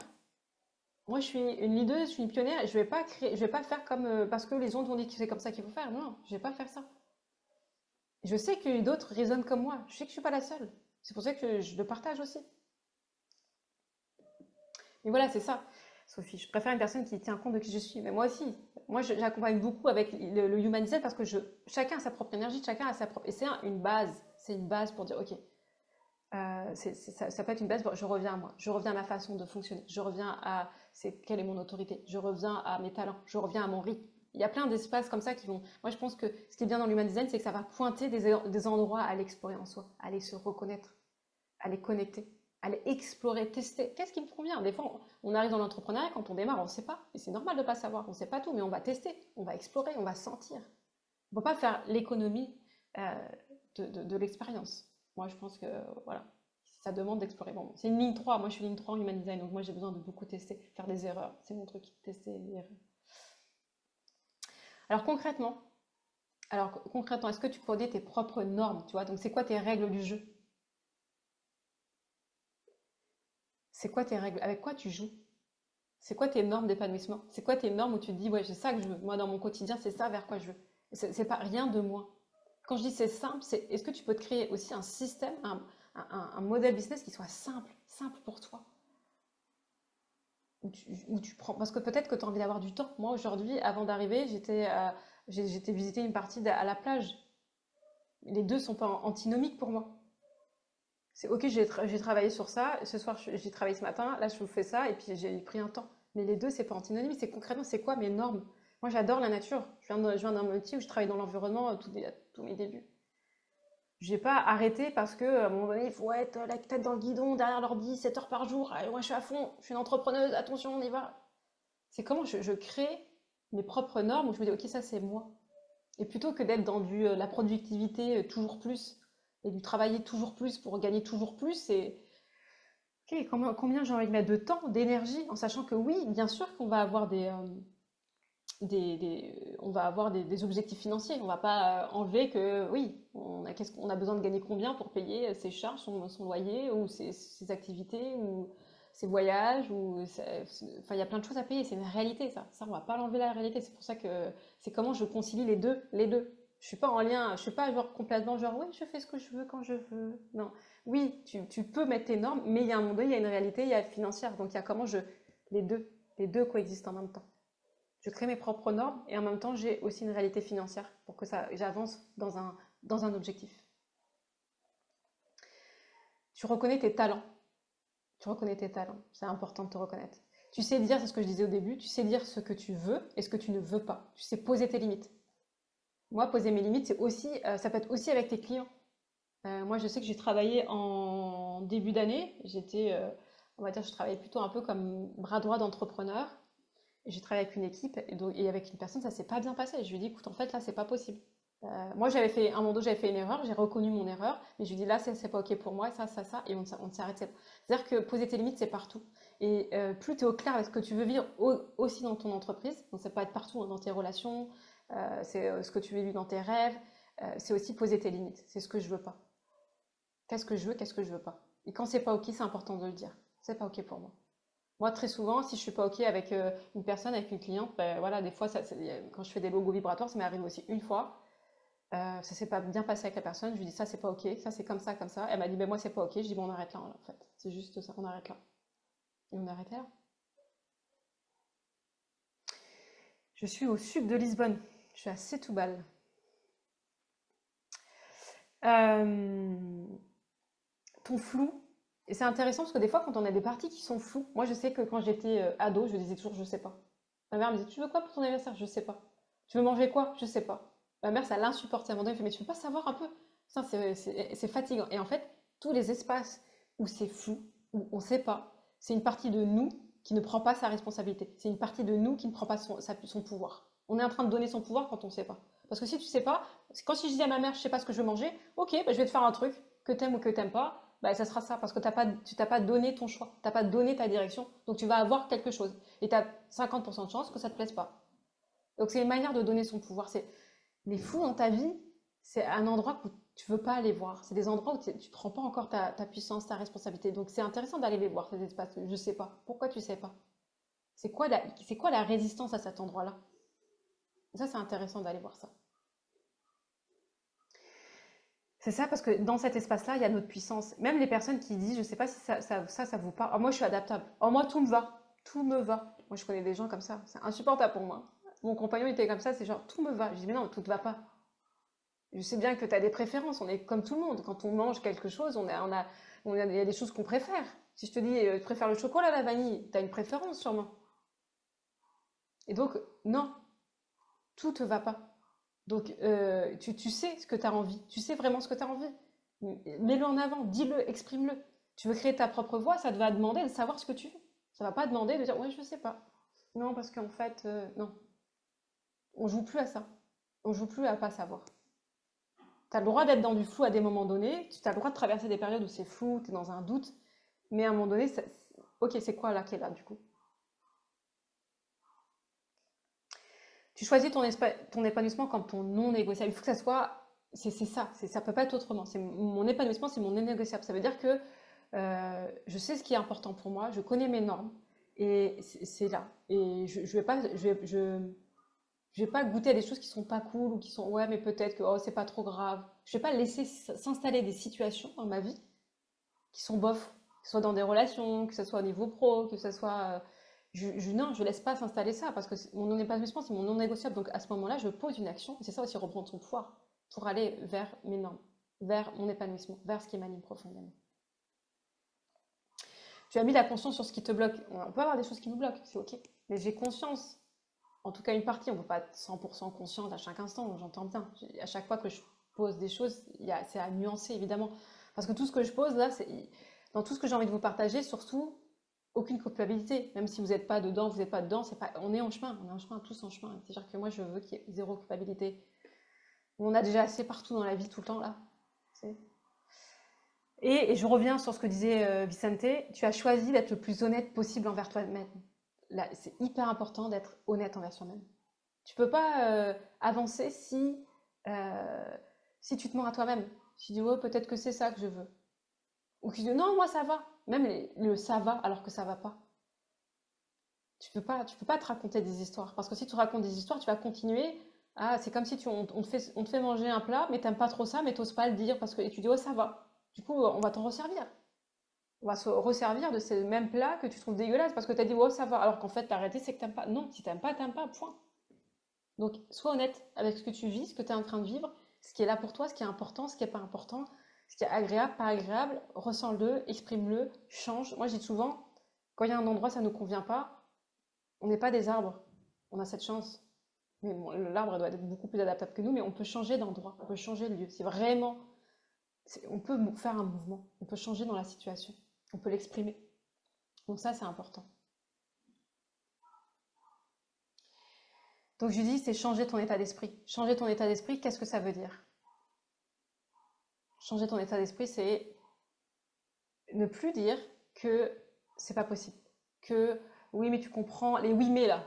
Moi je suis une leader, je suis une pionnière et je vais pas faire comme parce que les autres ont dit que c'est comme ça qu'il faut faire. Non, je vais pas faire ça. Je sais que d'autres raisonnent comme moi. Je sais que je suis pas la seule. C'est pour ça que je le partage aussi. Mais voilà, c'est ça, Sophie. Je préfère une personne qui tient compte de qui je suis. Mais moi aussi, j'accompagne beaucoup avec le human design parce que chacun a sa propre énergie, chacun a sa propre. Et c'est une base. C'est une base pour dire, OK, ça peut être une base. Je reviens à moi. Je reviens à ma façon de fonctionner. Je reviens à quelle est mon autorité. Je reviens à mes talents. Je reviens à mon rythme. Il y a plein d'espaces comme ça qui vont. Moi, je pense que ce qui est bien dans l'human design, c'est que ça va pointer des endroits à l'explorer en soi, à aller se reconnaître, à les connecter, à les explorer, tester. Qu'est-ce qui me convient? Des fois, on arrive dans l'entrepreneuriat, quand on démarre, on ne sait pas. Et c'est normal de ne pas savoir, on ne sait pas tout, mais on va tester, on va explorer, on va sentir. On ne peut pas faire l'économie de l'expérience. Moi, je pense que voilà, ça demande d'explorer. Bon, c'est une ligne 3. Moi je suis ligne 3 en human design, donc moi j'ai besoin de beaucoup tester, faire des erreurs. C'est mon truc, tester les erreurs. Alors concrètement, est-ce que tu connais tes propres normes, tu vois? Donc c'est quoi tes règles du jeu? C'est quoi tes règles? Avec quoi tu joues? C'est quoi tes normes d'épanouissement? C'est quoi tes normes où tu te dis, ouais, c'est ça que je veux. Moi, dans mon quotidien, c'est ça vers quoi je veux. C'est pas rien de moi. Quand je dis c'est simple, c'est est-ce que tu peux te créer aussi un système, un modèle business qui soit simple, simple pour toi, où tu prends, parce que peut-être que tu as envie d'avoir du temps. Moi, aujourd'hui, avant d'arriver, j'étais visiter une partie à la plage. Les deux sont pas antinomiques pour moi. C'est ok, j'ai travaillé sur ça, ce soir j'ai travaillé ce matin, là je vous fais ça, et puis j'ai pris un temps. Mais les deux, c'est pas antinomique, c'est concrètement, c'est quoi mes normes? Moi j'adore la nature, je viens d'un métier où je travaille dans l'environnement tous mes débuts. J'ai pas arrêté parce que à un moment donné, il faut être la tête dans le guidon, derrière l'ordi, 7 heures par jour, allez, moi je suis à fond, je suis une entrepreneuse, attention, on y va. C'est comment je crée mes propres normes où je me dis, ok, ça c'est moi. Et plutôt que d'être dans la productivité toujours plus, et du travailler toujours plus pour gagner toujours plus, c'est ok, combien j'ai envie de mettre de temps, d'énergie, en sachant que oui, bien sûr qu'on va avoir on va avoir des objectifs financiers. On va pas enlever que oui, qu'est-ce qu'on a besoin de gagner combien pour payer ses charges, son loyer ou ses activités ou ses voyages, enfin, il y a plein de choses à payer. C'est une réalité, ça. Ça, on va pas l'enlever la réalité. C'est pour ça que c'est comment je concilie les deux, les deux. Je suis pas en lien, je suis pas genre complètement genre, oui, je fais ce que je veux quand je veux. Non. Oui, tu peux mettre tes normes, mais il y a un moment donné, il y a une réalité, il y a financière. Donc, il y a comment les deux coexistent en même temps. Je crée mes propres normes et en même temps, j'ai aussi une réalité financière pour que j'avance dans un objectif. Tu reconnais tes talents. Tu reconnais tes talents. C'est important de te reconnaître. Tu sais dire, c'est ce que je disais au début, tu sais dire ce que tu veux et ce que tu ne veux pas. Tu sais poser tes limites. Moi, poser mes limites, c'est aussi, ça peut être aussi avec tes clients. Moi, je sais que j'ai travaillé en début d'année. On va dire, je travaillais plutôt un peu comme bras droit d'entrepreneur. J'ai travaillé avec une équipe et avec une personne, ça s'est pas bien passé. Je lui ai dit, écoute, en fait, là, c'est pas possible. Moi, à un moment donné, j'avais fait une erreur, j'ai reconnu mon erreur, mais je lui ai dit, là, c'est pas OK pour moi, ça, et on s'est arrêté. C'est-à-dire que poser tes limites, c'est partout. Et plus tu es au clair avec ce que tu veux vivre aussi dans ton entreprise, donc ça peut être partout, hein, dans tes relations, c'est ce que tu veux vivre dans tes rêves, c'est aussi poser tes limites. C'est ce que je veux pas. Qu'est-ce que je veux, qu'est-ce que je veux pas. Et quand c'est pas OK, c'est important de le dire. C'est pas OK pour moi. Moi, très souvent, si je suis pas OK avec une personne, avec une cliente, ben voilà, des fois, quand je fais des logos vibratoires, ça m'est arrivé aussi une fois. Ça s'est pas bien passé avec la personne. Je lui dis ça, c'est pas OK, ça, c'est comme ça, comme ça. Elle m'a dit, ben moi, c'est pas OK. Je dis, bon, on arrête là, en fait. C'est juste ça, on arrête là. Et on arrête là. Je suis au sud de Lisbonne. Je suis à Setúbal. Euh, Ton flou. Et c'est intéressant parce que des fois, quand on a des parties qui sont floues, moi, je sais que quand j'étais ado, je disais toujours, je sais pas. Ma mère me disait, tu veux quoi pour ton anniversaire? Je sais pas. Tu veux manger quoi? Je sais pas. Ma mère, ça l'insupportait. À un moment donné, elle fait, mais tu peux pas savoir un peu? Ça, c'est fatigant. Et en fait, tous les espaces où c'est flou, où on sait pas, c'est une partie de nous qui ne prend pas sa responsabilité. C'est une partie de nous qui ne prend pas son pouvoir. On est en train de donner son pouvoir quand on sait pas. Parce que si tu sais pas, quand si je dis à ma mère, je sais pas ce que je veux manger, ok, bah, je vais te faire un truc que t'aimes ou que t'aimes pas, bah, ça sera ça, parce que tu t'as pas donné ton choix, t'as pas donné ta direction, donc tu vas avoir quelque chose. Et tu as 50% de chance que ça te plaise pas. Donc c'est une manière de donner son pouvoir. Les fous dans ta vie, c'est un endroit où tu veux pas aller voir. C'est des endroits où tu ne prends pas encore ta puissance, ta responsabilité. Donc c'est intéressant d'aller les voir, ces espaces. Je sais pas. Pourquoi tu sais pas? C'est quoi la résistance à cet endroit-là? Ça, c'est intéressant d'aller voir ça. C'est ça, parce que dans cet espace-là, il y a notre puissance. Même les personnes qui disent, je sais pas si ça vous parle. Oh, moi, je suis adaptable. Oh, moi, tout me va. Tout me va. Moi, je connais des gens comme ça. C'est insupportable pour moi. Mon compagnon était comme ça, c'est genre, tout me va. Je dis, mais non, tout ne va pas. Je sais bien que tu as des préférences. On est comme tout le monde. Quand on mange quelque chose, il y a des choses qu'on préfère. Si je te dis, tu préfères le chocolat à la vanille, tu as une préférence sûrement. Et donc, non, tout te va pas. Donc, tu sais ce que tu as envie. Tu sais vraiment ce que tu as envie. Mets-le en avant, dis-le, exprime-le. Tu veux créer ta propre voix, ça te va demander de savoir ce que tu veux. Ça va pas demander de dire, ouais, je sais pas. Non, parce qu'en fait, non. On joue plus à ça. On joue plus à pas savoir. Tu as le droit d'être dans du flou à des moments donnés. Tu as le droit de traverser des périodes où c'est flou, tu es dans un doute. Mais à un moment donné, ok, c'est quoi là qui est là du coup? Tu choisis ton épanouissement comme ton non négociable. Il faut que ça soit. C'est ça. Ça peut pas être autrement. Mon épanouissement, c'est mon non négociable. Ça veut dire que je sais ce qui est important pour moi, je connais mes normes. Et c'est là. Et je vais pas. Je vais pas goûter à des choses qui sont pas cool ou qui sont ouais mais peut-être que oh, c'est pas trop grave. Je vais pas laisser s'installer des situations dans ma vie qui sont bof, que ce soit dans des relations, que ce soit au niveau pro, que ce soit non, je laisse pas s'installer ça parce que mon non épanouissement c'est mon non négociable. Donc à ce moment-là, je pose une action et c'est ça aussi reprendre son pouvoir pour aller vers mes normes, vers mon épanouissement, vers ce qui m'anime profondément. Tu as mis la conscience sur ce qui te bloque. On peut avoir des choses qui nous bloquent, c'est ok. Mais j'ai conscience, en tout cas une partie, on ne peut pas être 100% consciente à chaque instant, j'entends bien. À chaque fois que je pose des choses, c'est à nuancer évidemment. Parce que tout ce que je pose là, dans tout ce que j'ai envie de vous partager, surtout, aucune culpabilité. Même si vous n'êtes pas dedans, vous n'êtes pas dedans, on est en chemin, on est en chemin, tous en chemin. C'est-à-dire que moi, je veux qu'il y ait zéro culpabilité. On a déjà assez partout dans la vie, tout le temps là. Et je reviens sur ce que disait Vicente, tu as choisi d'être le plus honnête possible envers toi-même. Là, c'est hyper important d'être honnête envers soi-même. Tu peux pas avancer si tu te mens à toi-même. Si tu dis, oh, peut-être que c'est ça que je veux. Ou que tu dis, non, moi ça va. Même le ça va alors que ça va pas. Tu peux pas te raconter des histoires. Parce que si tu racontes des histoires, tu vas continuer. Ah, c'est comme si on te fait manger un plat, mais t'aimes pas trop ça, mais t'oses pas le dire et tu dis, oh, ça va. Du coup, on va t'en resservir. On va se resservir de ces mêmes plats que tu trouves dégueulasses parce que t'as dit, oh, ça va. Alors qu'en fait, la réalité, c'est que t'aimes pas. Non, si t'aimes pas, point. Donc, sois honnête avec ce que tu vis, ce que tu es en train de vivre, ce qui est là pour toi, ce qui est important, ce qui n'est pas important, ce qui est agréable, pas agréable. Ressens-le, exprime-le, change. Moi, je dis souvent, quand il y a un endroit, ça ne nous convient pas, on n'est pas des arbres. On a cette chance. Mais bon, l'arbre doit être beaucoup plus adaptable que nous, mais on peut changer d'endroit, on peut changer de lieu. C'est vraiment. On peut faire un mouvement, on peut changer dans la situation, on peut l'exprimer. Donc, ça, c'est important. Donc, je dis, c'est changer ton état d'esprit. Changer ton état d'esprit, qu'est-ce que ça veut dire? Changer ton état d'esprit, c'est ne plus dire que c'est pas possible. Que oui, mais tu comprends, les oui, mais là.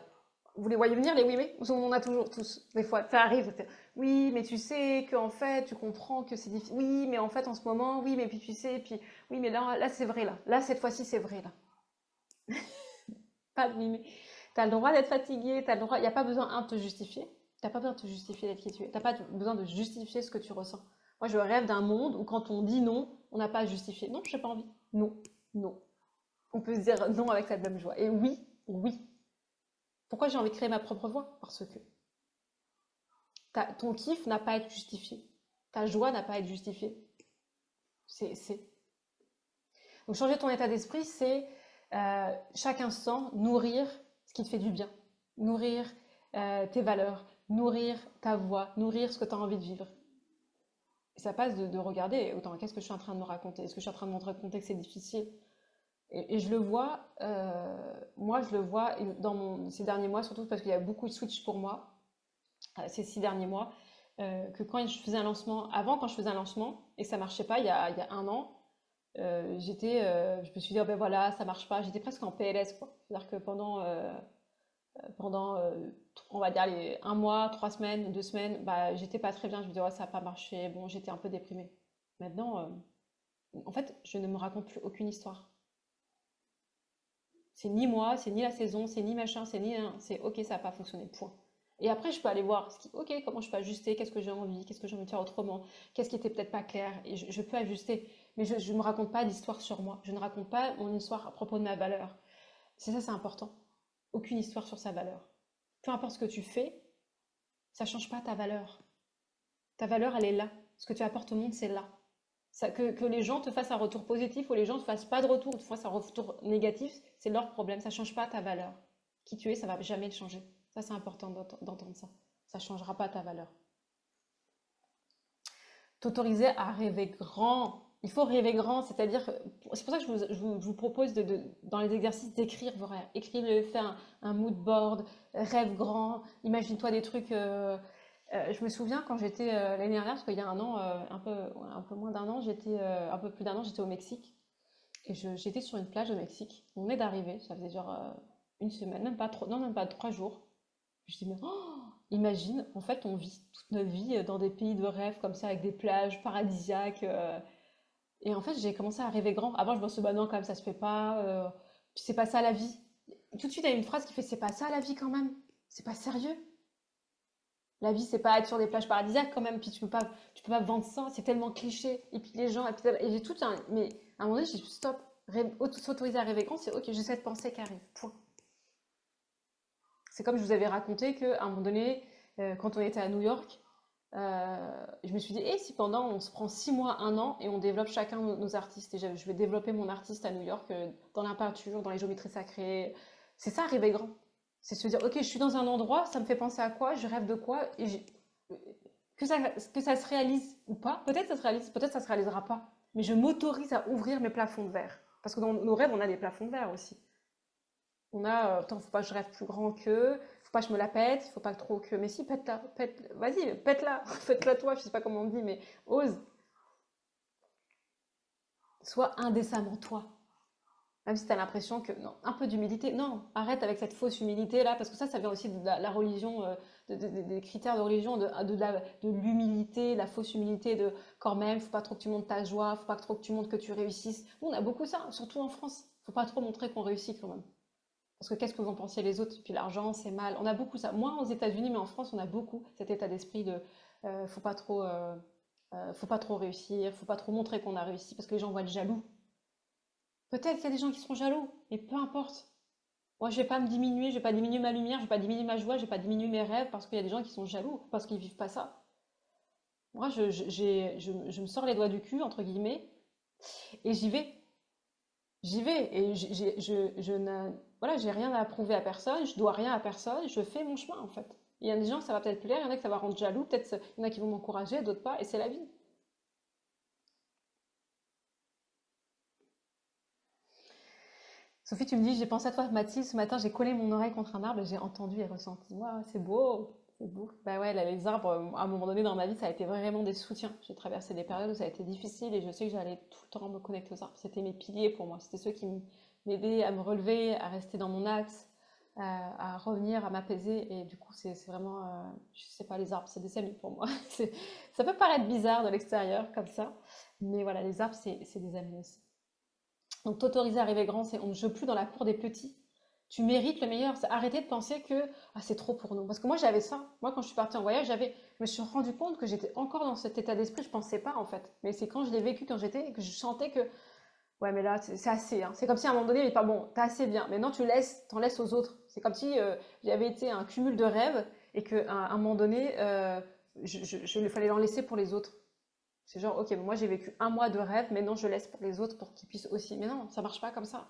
Vous les voyez venir, les oui, mais? On en a toujours tous, des fois, ça arrive. Oui, mais tu sais qu'en fait, tu comprends que c'est difficile. Oui, mais en fait, en ce moment, oui, mais puis tu sais, puis oui, mais là c'est vrai, là. Là, cette fois-ci, c'est vrai, là. Pas de oui, mais. T'as le droit d'être fatigué, t'as le droit. Il n'y a pas besoin, de te justifier. T'as pas besoin de te justifier d'être qui tu es. T'as pas besoin de justifier ce que tu ressens. Moi, je rêve d'un monde où quand on dit non, on n'a pas à justifier. Non, j'ai pas envie. Non, non. On peut se dire non avec cette même joie. Et oui, oui. Pourquoi j'ai envie de créer ma propre voix? Parce que ton kiff n'a pas à être justifié. Ta joie n'a pas à être justifiée. C'est. Donc changer ton état d'esprit, c'est chaque instant nourrir ce qui te fait du bien. Nourrir tes valeurs, nourrir ta voix, nourrir ce que tu as envie de vivre. Et ça passe de regarder, autant qu'est-ce que je suis en train de me raconter? Est-ce que je suis en train de me raconter que c'est difficile? Et je le vois, moi je le vois ces derniers mois, surtout parce qu'il y a beaucoup de switch pour moi, ces 6 derniers mois, que quand je faisais un lancement, avant quand je faisais un lancement et que ça marchait pas il y a un an, je me suis dit, oh ben voilà, ça marche pas, j'étais presque en PLS, quoi. C'est-à-dire que pendant on va dire un mois, 3 semaines, 2 semaines, bah, j'étais pas très bien, je me disais, oh, ça n'a pas marché, bon, j'étais un peu déprimée. Maintenant, en fait, je ne me raconte plus aucune histoire. C'est ni moi, c'est ni la saison, c'est ni machin, c'est ni un, c'est ok, ça n'a pas fonctionné, point. Et après, je peux aller voir, ok, comment je peux ajuster, qu'est-ce que j'ai envie, qu'est-ce que j'ai envie de faire autrement, qu'est-ce qui était peut-être pas clair, et je peux ajuster. Mais je ne me raconte pas d'histoire sur moi, je ne raconte pas mon histoire à propos de ma valeur. C'est ça, c'est important. Aucune histoire sur sa valeur. Peu importe ce que tu fais, ça change pas ta valeur. Ta valeur, elle est là. Ce que tu apportes au monde, c'est là. Que les gens te fassent un retour positif ou les gens ne te fassent pas de retour, ou te fassent un retour négatif, c'est leur problème. Ça ne change pas ta valeur. Qui tu es, ça ne va jamais le changer. Ça, c'est important d'entendre ça. Ça ne changera pas ta valeur. T'autoriser à rêver grand. Il faut rêver grand, c'est-à-dire, c'est pour ça que je vous propose dans les exercices d'écrire vos rêves. Écrire, faire un mood board, rêve grand, imagine-toi des trucs. Je me souviens quand j'étais l'année dernière, parce qu'il y a un an, un peu moins d'un an, un peu plus d'un an, j'étais au Mexique. Et j'étais sur une plage au Mexique. On est d'arriver, ça faisait genre une semaine, même pas trop, non, même pas 3 jours. Je dis, mais imagine, en fait, on vit toute notre vie dans des pays de rêve comme ça, avec des plages paradisiaques. Et en fait, j'ai commencé à rêver grand. Avant, je me suis dit, bah non, quand même, ça se fait pas. Puis c'est pas ça la vie. Tout de suite, il y a une phrase qui fait, c'est pas ça la vie quand même. C'est pas sérieux. La vie, c'est pas être sur des plages paradisiaques quand même. Puis tu peux pas vendre ça. C'est tellement cliché. Et puis les gens, et j'ai tout un. Mais à un moment donné, j'ai dit, stop. S'autoriser à rêver grand, c'est ok, j'ai cette pensée qui arrive. Point. C'est comme je vous avais raconté qu'à un moment donné, quand on était à New York, je me suis dit, et si pendant on se prend 6 mois, un an, et on développe chacun nos artistes, et je vais développer mon artiste à New York dans la peinture, dans les géométries sacrées. C'est ça, rêver grand. C'est se dire, ok, je suis dans un endroit, ça me fait penser à quoi, je rêve de quoi, que ça se réalise ou pas, peut-être ça se réalise, peut-être ça se réalisera pas, mais je m'autorise à ouvrir mes plafonds de verre. Parce que dans nos rêves, on a des plafonds de verre aussi. On a, attends, faut pas que je rêve plus grand que, faut pas que je me la pète, faut pas trop que, mais si, pète-la, vas-y, pète-la, pète-la toi, je sais pas comment on dit, mais ose, sois indécemment toi. Même si tu as l'impression que, non, un peu d'humilité. Non, arrête avec cette fausse humilité là, parce que ça vient aussi de la religion, des critères de religion, de l'humilité, la fausse humilité, de quand même, faut pas trop que tu montres ta joie, faut pas trop que tu montres que tu réussisses. Nous, on a beaucoup ça, surtout en France. Faut pas trop montrer qu'on réussit quand même. Parce que qu'est-ce que vont penser les autres? Puis l'argent, c'est mal. On a beaucoup ça. Moins aux États-Unis, mais en France, on a beaucoup cet état d'esprit de faut pas trop réussir, faut pas trop montrer qu'on a réussi, parce que les gens vont être jaloux. Peut-être qu'il y a des gens qui seront jaloux, mais peu importe. Moi, je vais pas me diminuer, je vais pas diminuer ma lumière, je vais pas diminuer ma joie, je vais pas diminuer mes rêves parce qu'il y a des gens qui sont jaloux, parce qu'ils vivent pas ça. Moi, je me sors les doigts du cul, entre guillemets, et j'y vais. J'y vais. Et voilà, j'ai rien à prouver à personne, je dois rien à personne, je fais mon chemin, en fait. Il y a des gens que ça va peut-être plaire, il y en a que ça va rendre jaloux, peut-être il y en a qui vont m'encourager, d'autres pas, et c'est la vie. Sophie, tu me dis, j'ai pensé à toi, Mathilde, ce matin, j'ai collé mon oreille contre un arbre et j'ai entendu et ressenti. Waouh, c'est beau, c'est beau. Bah ouais, là, les arbres, à un moment donné dans ma vie, ça a été vraiment des soutiens. J'ai traversé des périodes où ça a été difficile et je sais que j'allais tout le temps me connecter aux arbres. C'était mes piliers pour moi. C'était ceux qui m'aidaient à me relever, à rester dans mon axe, à revenir, à m'apaiser. Et du coup, c'est vraiment, je sais pas, les arbres, c'est des amis pour moi. Ça peut paraître bizarre de l'extérieur comme ça, mais voilà, les arbres, c'est des amis aussi. Donc t'autoriser à rêver grand, c'est on ne joue plus dans la cour des petits. Tu mérites le meilleur. C'est arrêter de penser que ah, c'est trop pour nous. Parce que moi j'avais ça. Moi quand je suis partie en voyage, je me suis rendu compte que j'étais encore dans cet état d'esprit. Je pensais pas en fait. Mais c'est quand je l'ai vécu, quand j'étais, que je sentais que ouais mais là c'est assez. Hein. C'est comme si à un moment donné, il est pas bon. T'as assez bien. Maintenant tu laisses, t'en laisses aux autres. C'est comme si j'avais été un cumul de rêves et qu'à un moment donné, il fallait en laisser pour les autres. C'est genre, ok, moi j'ai vécu un mois de rêve, maintenant je laisse pour les autres pour qu'ils puissent aussi. Mais non, ça marche pas comme ça.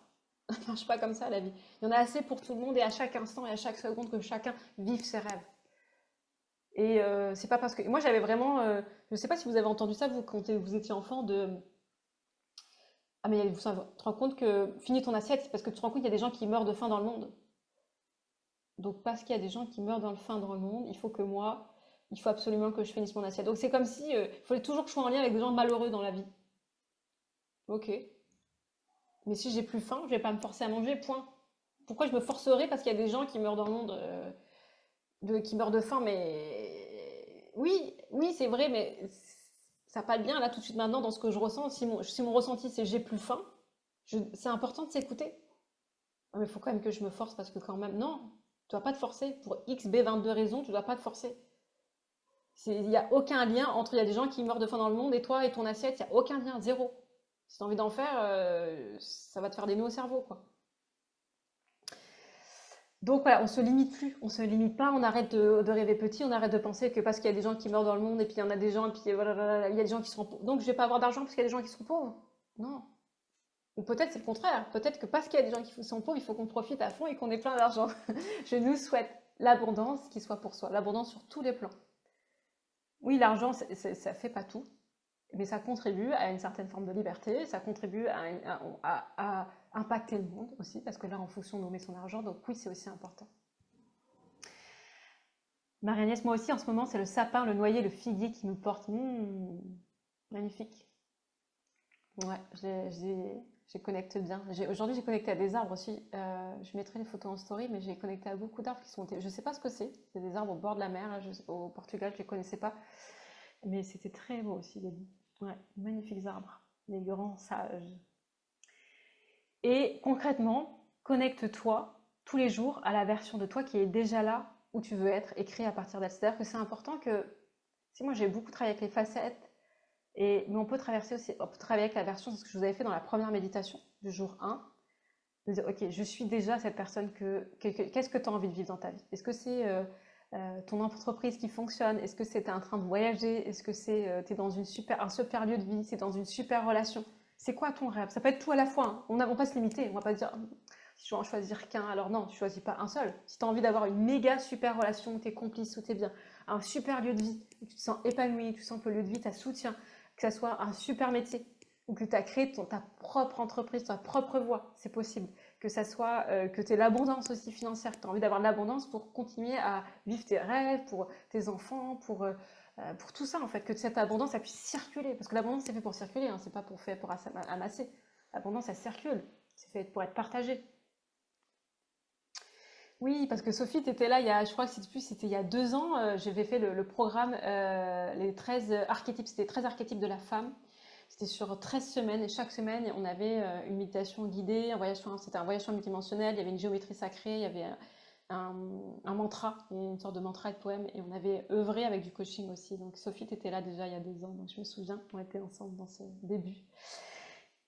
Ça marche pas comme ça la vie. Il y en a assez pour tout le monde et à chaque instant et à chaque seconde que chacun vive ses rêves. Et c'est pas parce que. Moi j'avais vraiment. Je sais pas si vous avez entendu ça, vous, quand vous étiez enfant, de. Ah, mais vous te rends compte que. Finis ton assiette, parce que tu te rends compte qu'il y a des gens qui meurent de faim dans le monde. Donc, parce qu'il y a des gens qui meurent dans le faim dans le monde, il faut que moi. Il faut absolument que je finisse mon assiette. Donc, c'est comme si. Il fallait toujours que je sois en lien avec des gens malheureux dans la vie. Ok. Mais si j'ai plus faim, je vais pas me forcer à manger, point. Pourquoi je me forcerais parce qu'il y a des gens qui meurent dans le monde, qui meurent de faim, mais oui, oui, c'est vrai, mais ça n'a pas de lien là tout de suite maintenant dans ce que je ressens. Si mon ressenti c'est j'ai plus faim, c'est important de s'écouter. Ah, mais il faut quand même que je me force parce que quand même, non, tu dois pas te forcer. Pour X, B, 22 raisons, tu dois pas te forcer. Il n'y a aucun lien entre il y a des gens qui meurent de faim dans le monde et toi et ton assiette, il n'y a aucun lien, zéro. Si tu as envie d'en faire, ça va te faire des nœuds au cerveau, quoi. Donc voilà, on se limite plus, on se limite pas, on arrête de rêver petit, on arrête de penser que parce qu'il y a des gens qui meurent dans le monde et puis il y en a des gens et puis voilà, il y a des gens qui sont pauvres. Donc je vais pas avoir d'argent parce qu'il y a des gens qui sont pauvres. Non. Ou peut-être c'est le contraire. Peut-être que parce qu'il y a des gens qui sont pauvres, il faut qu'on profite à fond et qu'on ait plein d'argent. Je nous souhaite l'abondance qui soit pour soi, l'abondance sur tous les plans. Oui, l'argent, ça fait pas tout, mais ça contribue à une certaine forme de liberté, ça contribue à impacter le monde aussi, parce que là, en fonction, on met son argent, donc oui, c'est aussi important. Marie-Agnès, moi aussi, en ce moment, c'est le sapin, le noyer, le figuier qui me porte. Magnifique. Ouais, j'ai connecté bien. Aujourd'hui, j'ai connecté à des arbres aussi. Je mettrai les photos en story, mais j'ai connecté à beaucoup d'arbres qui sont. Je sais pas ce que c'est. C'est des arbres au bord de la mer. Là, au Portugal, je les connaissais pas. Mais c'était très beau aussi, les ouais, magnifiques arbres. Les grands sages. Et concrètement, connecte-toi tous les jours à la version de toi qui est déjà là où tu veux être et crée à partir d'elle. C'est-à-dire que c'est important que, si moi j'ai beaucoup travaillé avec les facettes, mais on peut traverser aussi, on peut travailler avec la version, c'est ce que je vous avais fait dans la première méditation du jour 1, de dire, ok, je suis déjà cette personne qu'est-ce que tu as envie de vivre dans ta vie? Est-ce que c'est ton entreprise qui fonctionne? Est-ce que c'est en train de voyager? Est-ce que c'est tu es dans un super lieu de vie? C'est dans une super relation? C'est quoi ton rêve? Ça peut être tout à la fois. Hein. On ne va pas se limiter. On va pas se dire si je dois en choisir qu'un. Alors non, tu choisis pas un seul. Si tu as envie d'avoir une méga super relation où tu es complice, où tu es bien, un super lieu de vie, où tu te sens épanoui, tu sens que le lieu de vie t'a soutient, que ça soit un super métier, ou que tu as créé ta propre entreprise, ta propre voie, c'est possible. Que ça soit que tu aies l'abondance aussi financière, que tu as envie d'avoir de l'abondance pour continuer à vivre tes rêves, pour tes enfants, pour tout ça en fait, que cette abondance elle puisse circuler, parce que l'abondance c'est fait pour circuler, hein, c'est pas pour amasser. L'abondance elle circule, C'est fait pour être partagé. Oui, parce que Sophie, tu étais là, je crois que c'était il y a 2 ans, j'avais fait le programme, les 13 archétypes, c'était 13 archétypes de la femme. C'était sur 13 semaines et chaque semaine, on avait une méditation guidée, c'était un voyage multidimensionnel, il y avait une géométrie sacrée, il y avait un, un mantra, une sorte de mantra et de poème, et on avait œuvré avec du coaching aussi. Donc Sophie, tu étais là déjà il y a 2 ans, donc je me souviens, on était ensemble dans ce début.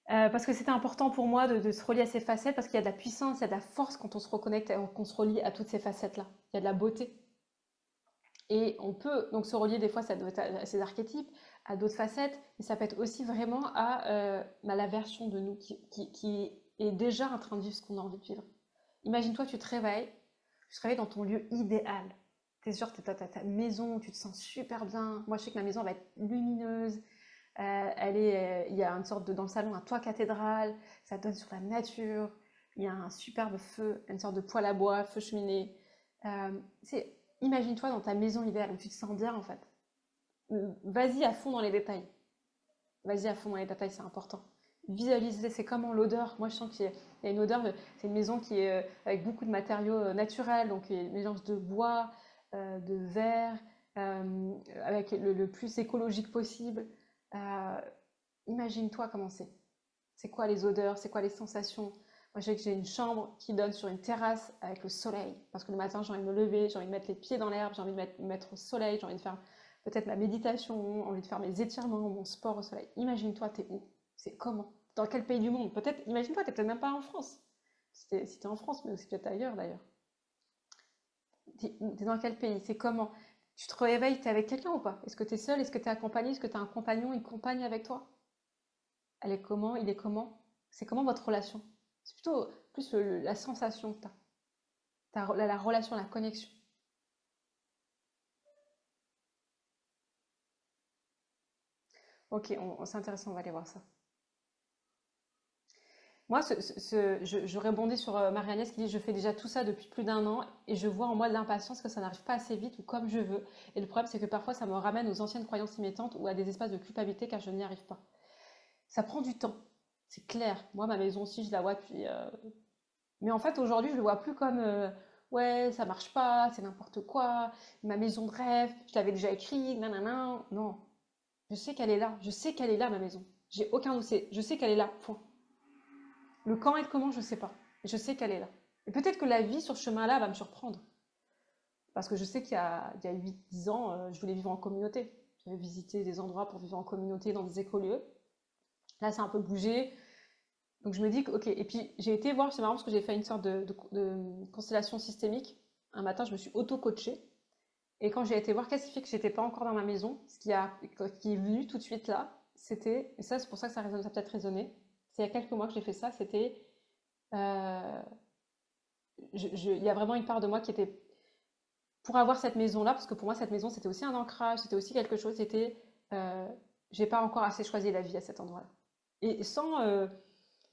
Parce que c'était important pour moi de se relier à ces facettes, parce qu'il y a de la puissance, il y a de la force quand on se reconnecte, qu'on se relie à toutes ces facettes-là. Il y a de la beauté. Et on peut donc se relier des fois ça doit être à ces archétypes, à d'autres facettes, mais ça peut être aussi vraiment à la version de nous qui est déjà en train de vivre ce qu'on a envie de vivre. Imagine-toi, tu te réveilles dans ton lieu idéal. T'es sûr, t'as ta maison, tu te sens super bien. Moi, je sais que ma maison va être lumineuse. Il y a une sorte dans le salon un toit cathédrale, ça donne sur la nature. Il y a un superbe feu, une sorte de poêle à bois, feu cheminée. Imagine-toi dans ta maison idéale où tu te sens bien en fait. Vas-y à fond dans les détails. Vas-y à fond dans les détails, c'est important. Visualiser, c'est comment l'odeur. Moi, je sens qu'il y a une odeur. C'est une maison qui est avec beaucoup de matériaux naturels, donc il y a une mélange de bois, de verre, avec le plus écologique possible. Euh, Imagine-toi comment c'est. C'est quoi les odeurs, c'est quoi les sensations. Moi, je sais que j'ai une chambre qui donne sur une terrasse avec le soleil. Parce que le matin, j'ai envie de me lever, j'ai envie de mettre les pieds dans l'herbe, j'ai envie de me mettre au soleil, j'ai envie de faire peut-être ma méditation, envie de faire mes étirements, mon sport au soleil. Imagine-toi, t'es où? C'est comment? Dans quel pays du monde? Peut-être, imagine-toi, t'es peut-être même pas en France. Si t'es en France, mais aussi peut-être ailleurs d'ailleurs. T'es dans quel pays? C'est comment? Tu te réveilles, t'es avec quelqu'un ou pas? Est-ce que t'es seul? Est-ce que t'es accompagné? Est-ce que t'as un compagnon, une compagne avec toi? Elle est comment? Il est comment? C'est comment votre relation? C'est plutôt plus la sensation que tu as, la relation, la connexion. Ok, c'est intéressant, on va aller voir ça. Moi, je rebondis sur Marie-Agnès qui dit je fais déjà tout ça depuis plus d'1 an et je vois en moi de l'impatience que ça n'arrive pas assez vite ou comme je veux. Et le problème, c'est que parfois, ça me ramène aux anciennes croyances limitantes ou à des espaces de culpabilité car je n'y arrive pas. Ça prend du temps, c'est clair. Moi, ma maison aussi, je la vois depuis. Mais en fait, aujourd'hui, je le vois plus comme ouais, ça marche pas, c'est n'importe quoi, ma maison de rêve, je l'avais déjà écrit, nanana. Non, je sais qu'elle est là, je sais qu'elle est là, ma maison. J'ai aucun doute, je sais qu'elle est là, point. Le quand et le comment, je sais pas. Mais je sais qu'elle est là. Et peut-être que la vie sur ce chemin-là va me surprendre. Parce que je sais qu'il y a 8-10 ans, je voulais vivre en communauté. J'avais visité des endroits pour vivre en communauté dans des écolieux. Là, c'est un peu bougé. Donc je me dis que, ok, et puis j'ai été voir, c'est marrant parce que j'ai fait une sorte de constellation systémique. Un matin, je me suis auto-coachée. Et quand j'ai été voir qu'est-ce qui fait que j'étais pas encore dans ma maison, qui est venu tout de suite là, c'était, et ça c'est pour ça que ça a peut-être résonné, c'est il y a quelques mois que j'ai fait ça, c'était, euh, il y a vraiment une part de moi qui était, pour avoir cette maison-là, parce que pour moi cette maison c'était aussi un ancrage, c'était aussi quelque chose, c'était, euh, j'ai pas encore assez choisi la vie à cet endroit-là. Et sans,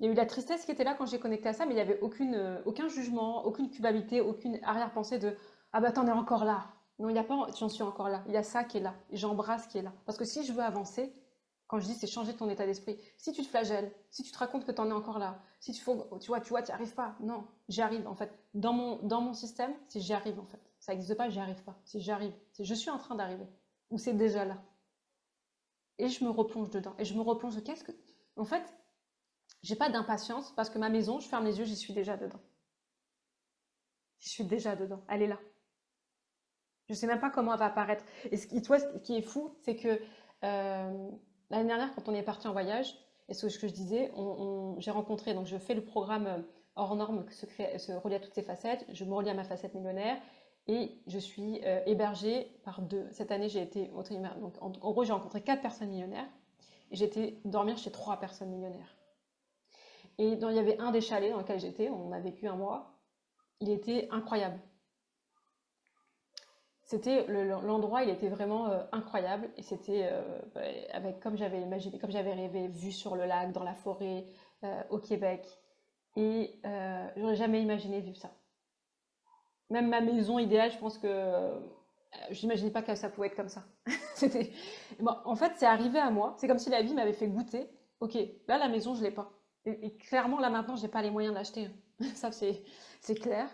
il y a eu la tristesse qui était là quand j'ai connecté à ça, mais il n'y avait aucun jugement, aucune culpabilité, aucune arrière-pensée de ah bah t'en es encore là. Non, il n'y a pas j'en suis encore là. Il y a ça qui est là. Et j'embrasse ce qui est là. Parce que si je veux avancer, quand je dis c'est changer ton état d'esprit, si tu te flagelles, si tu te racontes que t'en es encore là, si tu vois, tu n'y arrives pas. Non, j'y arrive en fait. Dans mon système, c'est j'y arrive en fait. Ça n'existe pas, j'y arrive pas. C'est j'arrive. C'est je suis en train d'arriver. Ou c'est déjà là. Et je me replonge dedans. Et je me replonge. Qu'est-ce que. En fait, j'ai pas d'impatience parce que ma maison, je ferme les yeux, j'y suis déjà dedans. J'y suis déjà dedans. Elle est là. Je sais même pas comment elle va apparaître. Et ce qui est fou, c'est que l'année dernière, quand on est parti en voyage, et ce que je disais, j'ai rencontré, donc je fais le programme hors norme, se relie à toutes ces facettes, je me relie à ma facette millionnaire, et je suis hébergée par deux. Cette année, j'ai été, donc en gros, j'ai rencontré 4 personnes millionnaires, et j'ai été dormir chez 3 personnes millionnaires. Et il y avait un des chalets dans lequel j'étais, on a vécu un mois, il était incroyable. L'endroit, il était vraiment incroyable et c'était avec comme j'avais imaginé, comme j'avais rêvé, vue sur le lac, dans la forêt, au Québec. Et j'aurais jamais imaginé vivre ça. Même ma maison idéale, je pense que je n'imaginais pas que ça pouvait être comme ça. C'était, bon, en fait, c'est arrivé à moi. C'est comme si la vie m'avait fait goûter. Ok, là la maison, je l'ai pas. Et clairement, là maintenant, j'ai pas les moyens d'acheter, hein. Ça, c'est clair.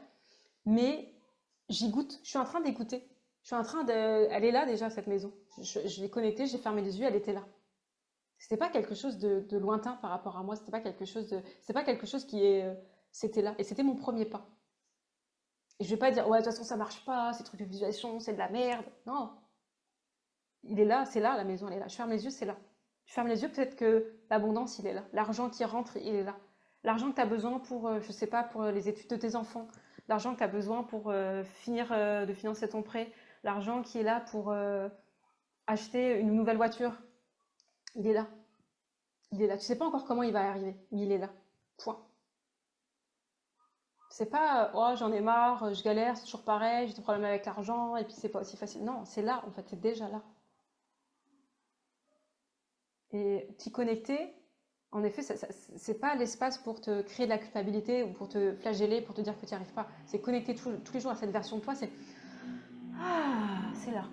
Mais j'y goûte. Je suis en train d'écouter. Je suis en train de. Elle est là déjà, cette maison. Je l'ai connectée, j'ai fermé les yeux, elle était là. C'était pas quelque chose de lointain par rapport à moi. C'était pas quelque chose de. C'est pas quelque chose qui est. C'était là. Et c'était mon premier pas. Et je vais pas dire, ouais, de toute façon, ça marche pas, ces trucs de visualisation, c'est de la merde. Non. Il est là, c'est là, la maison, elle est là. Je ferme les yeux, c'est là. Je ferme les yeux, peut-être que l'abondance, il est là. L'argent qui rentre, il est là. L'argent que tu as besoin pour, je sais pas, pour les études de tes enfants. L'argent que tu as besoin pour finir de financer ton prêt. L'argent qui est là pour acheter une nouvelle voiture. Il est là. Il est là. Tu sais pas encore comment il va arriver, mais il est là. Point. C'est pas, oh, j'en ai marre, je galère, c'est toujours pareil, j'ai des problèmes avec l'argent, et puis c'est pas aussi facile. Non, c'est là, en fait, c'est déjà là. Et t'y connecter, en effet, c'est pas l'espace pour te créer de la culpabilité ou pour te flageller, pour te dire que tu n'y arrives pas. C'est connecter tous les jours à cette version de toi, c'est ah, c'est là,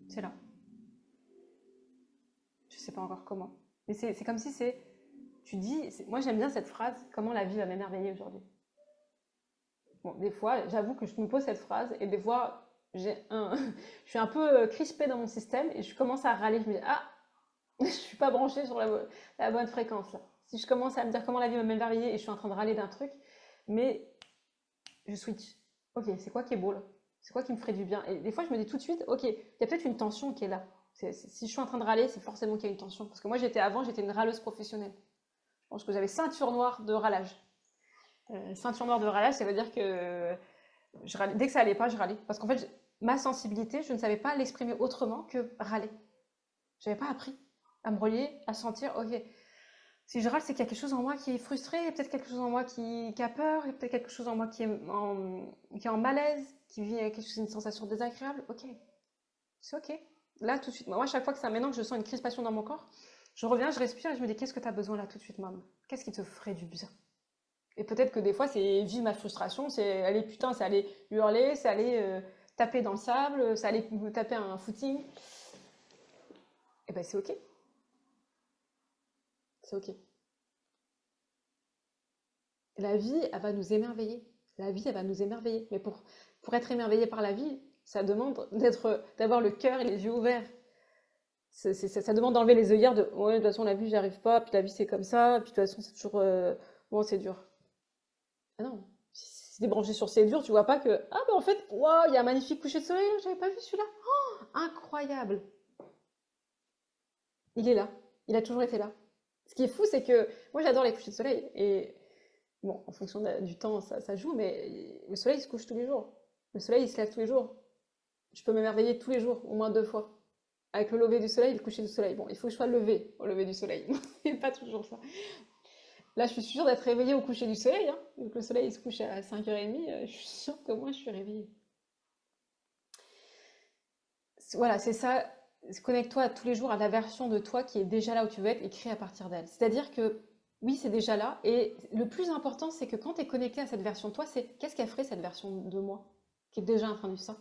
c'est là. Je sais pas encore comment. Mais c'est comme si c'est, tu dis, moi j'aime bien cette phrase, comment la vie va m'émerveiller aujourd'hui. Bon, des fois, j'avoue que je me pose cette phrase et des fois, je suis un peu crispée dans mon système et je commence à râler. Je me dis, ah, je suis pas branchée sur la bonne fréquence là. Si je commence à me dire comment la vie va m'émerveiller et je suis en train de râler d'un truc, mais je switch. Ok, c'est quoi qui est beau là? C'est quoi qui me ferait du bien? Et des fois, je me dis tout de suite, ok, il y a peut-être une tension qui est là. Si je suis en train de râler, c'est forcément qu'il y a une tension. Parce que moi, j'étais une râleuse professionnelle. Je pense que j'avais ceinture noire de râlage. Ceinture noire de râlage, ça veut dire que dès que ça allait pas, je râlais. Parce qu'en fait, ma sensibilité, je ne savais pas l'exprimer autrement que râler. Je n'avais pas appris à me relier, à sentir, ok, si je râle, c'est qu'il y a quelque chose en moi qui est frustré, il y a peut-être quelque chose en moi qui a peur, il y a peut-être quelque chose en moi qui est en malaise, qui vit quelque chose, une sensation désagréable. Ok, c'est ok. Là, tout de suite, moi, à chaque fois que ça, maintenant que je sens une crispation dans mon corps, je reviens, je respire et je me dis, qu'est-ce que tu as besoin là tout de suite, maman? Qu'est-ce qui te ferait du bien? Et peut-être que des fois, c'est vivre ma frustration, c'est aller, putain, c'est aller hurler, c'est aller taper dans le sable, c'est aller me taper un footing. Et ben c'est ok, c'est ok. La vie, elle va nous émerveiller. La vie, elle va nous émerveiller. Mais pour être émerveillé par la vie, ça demande d'avoir le cœur et les yeux ouverts. Ça demande d'enlever les œillères de ouais, de toute façon, la vie, j'y arrive pas, puis la vie, c'est comme ça, puis de toute façon, c'est toujours. Bon, c'est dur. Ah non. Si t'es branché sur c'est dur, tu vois pas que. Ah, bah en fait, waouh, il y a un magnifique coucher de soleil, là, j'avais pas vu celui-là. Incroyable. Il est là. Il a toujours été là. Ce qui est fou, c'est que moi, j'adore les couchers de soleil. Et bon, en fonction du temps, ça joue, mais le soleil il se couche tous les jours. Le soleil, il se lève tous les jours. Je peux m'émerveiller tous les jours, au moins 2 fois. Avec le lever du soleil et le coucher du soleil. Bon, il faut que je sois levé au lever du soleil. C'est pas toujours ça. Là, je suis sûre d'être réveillée au coucher du soleil, hein. Vu que le soleil il se couche à 5h30, je suis sûre que moi, je suis réveillée. Voilà, c'est ça. Connecte-toi tous les jours à la version de toi qui est déjà là où tu veux être et crée à partir d'elle. C'est-à-dire que oui, c'est déjà là. Et le plus important, c'est que quand tu es connecté à cette version de toi, c'est qu'est-ce qu'elle ferait cette version de moi qui est déjà en train de vivre ça.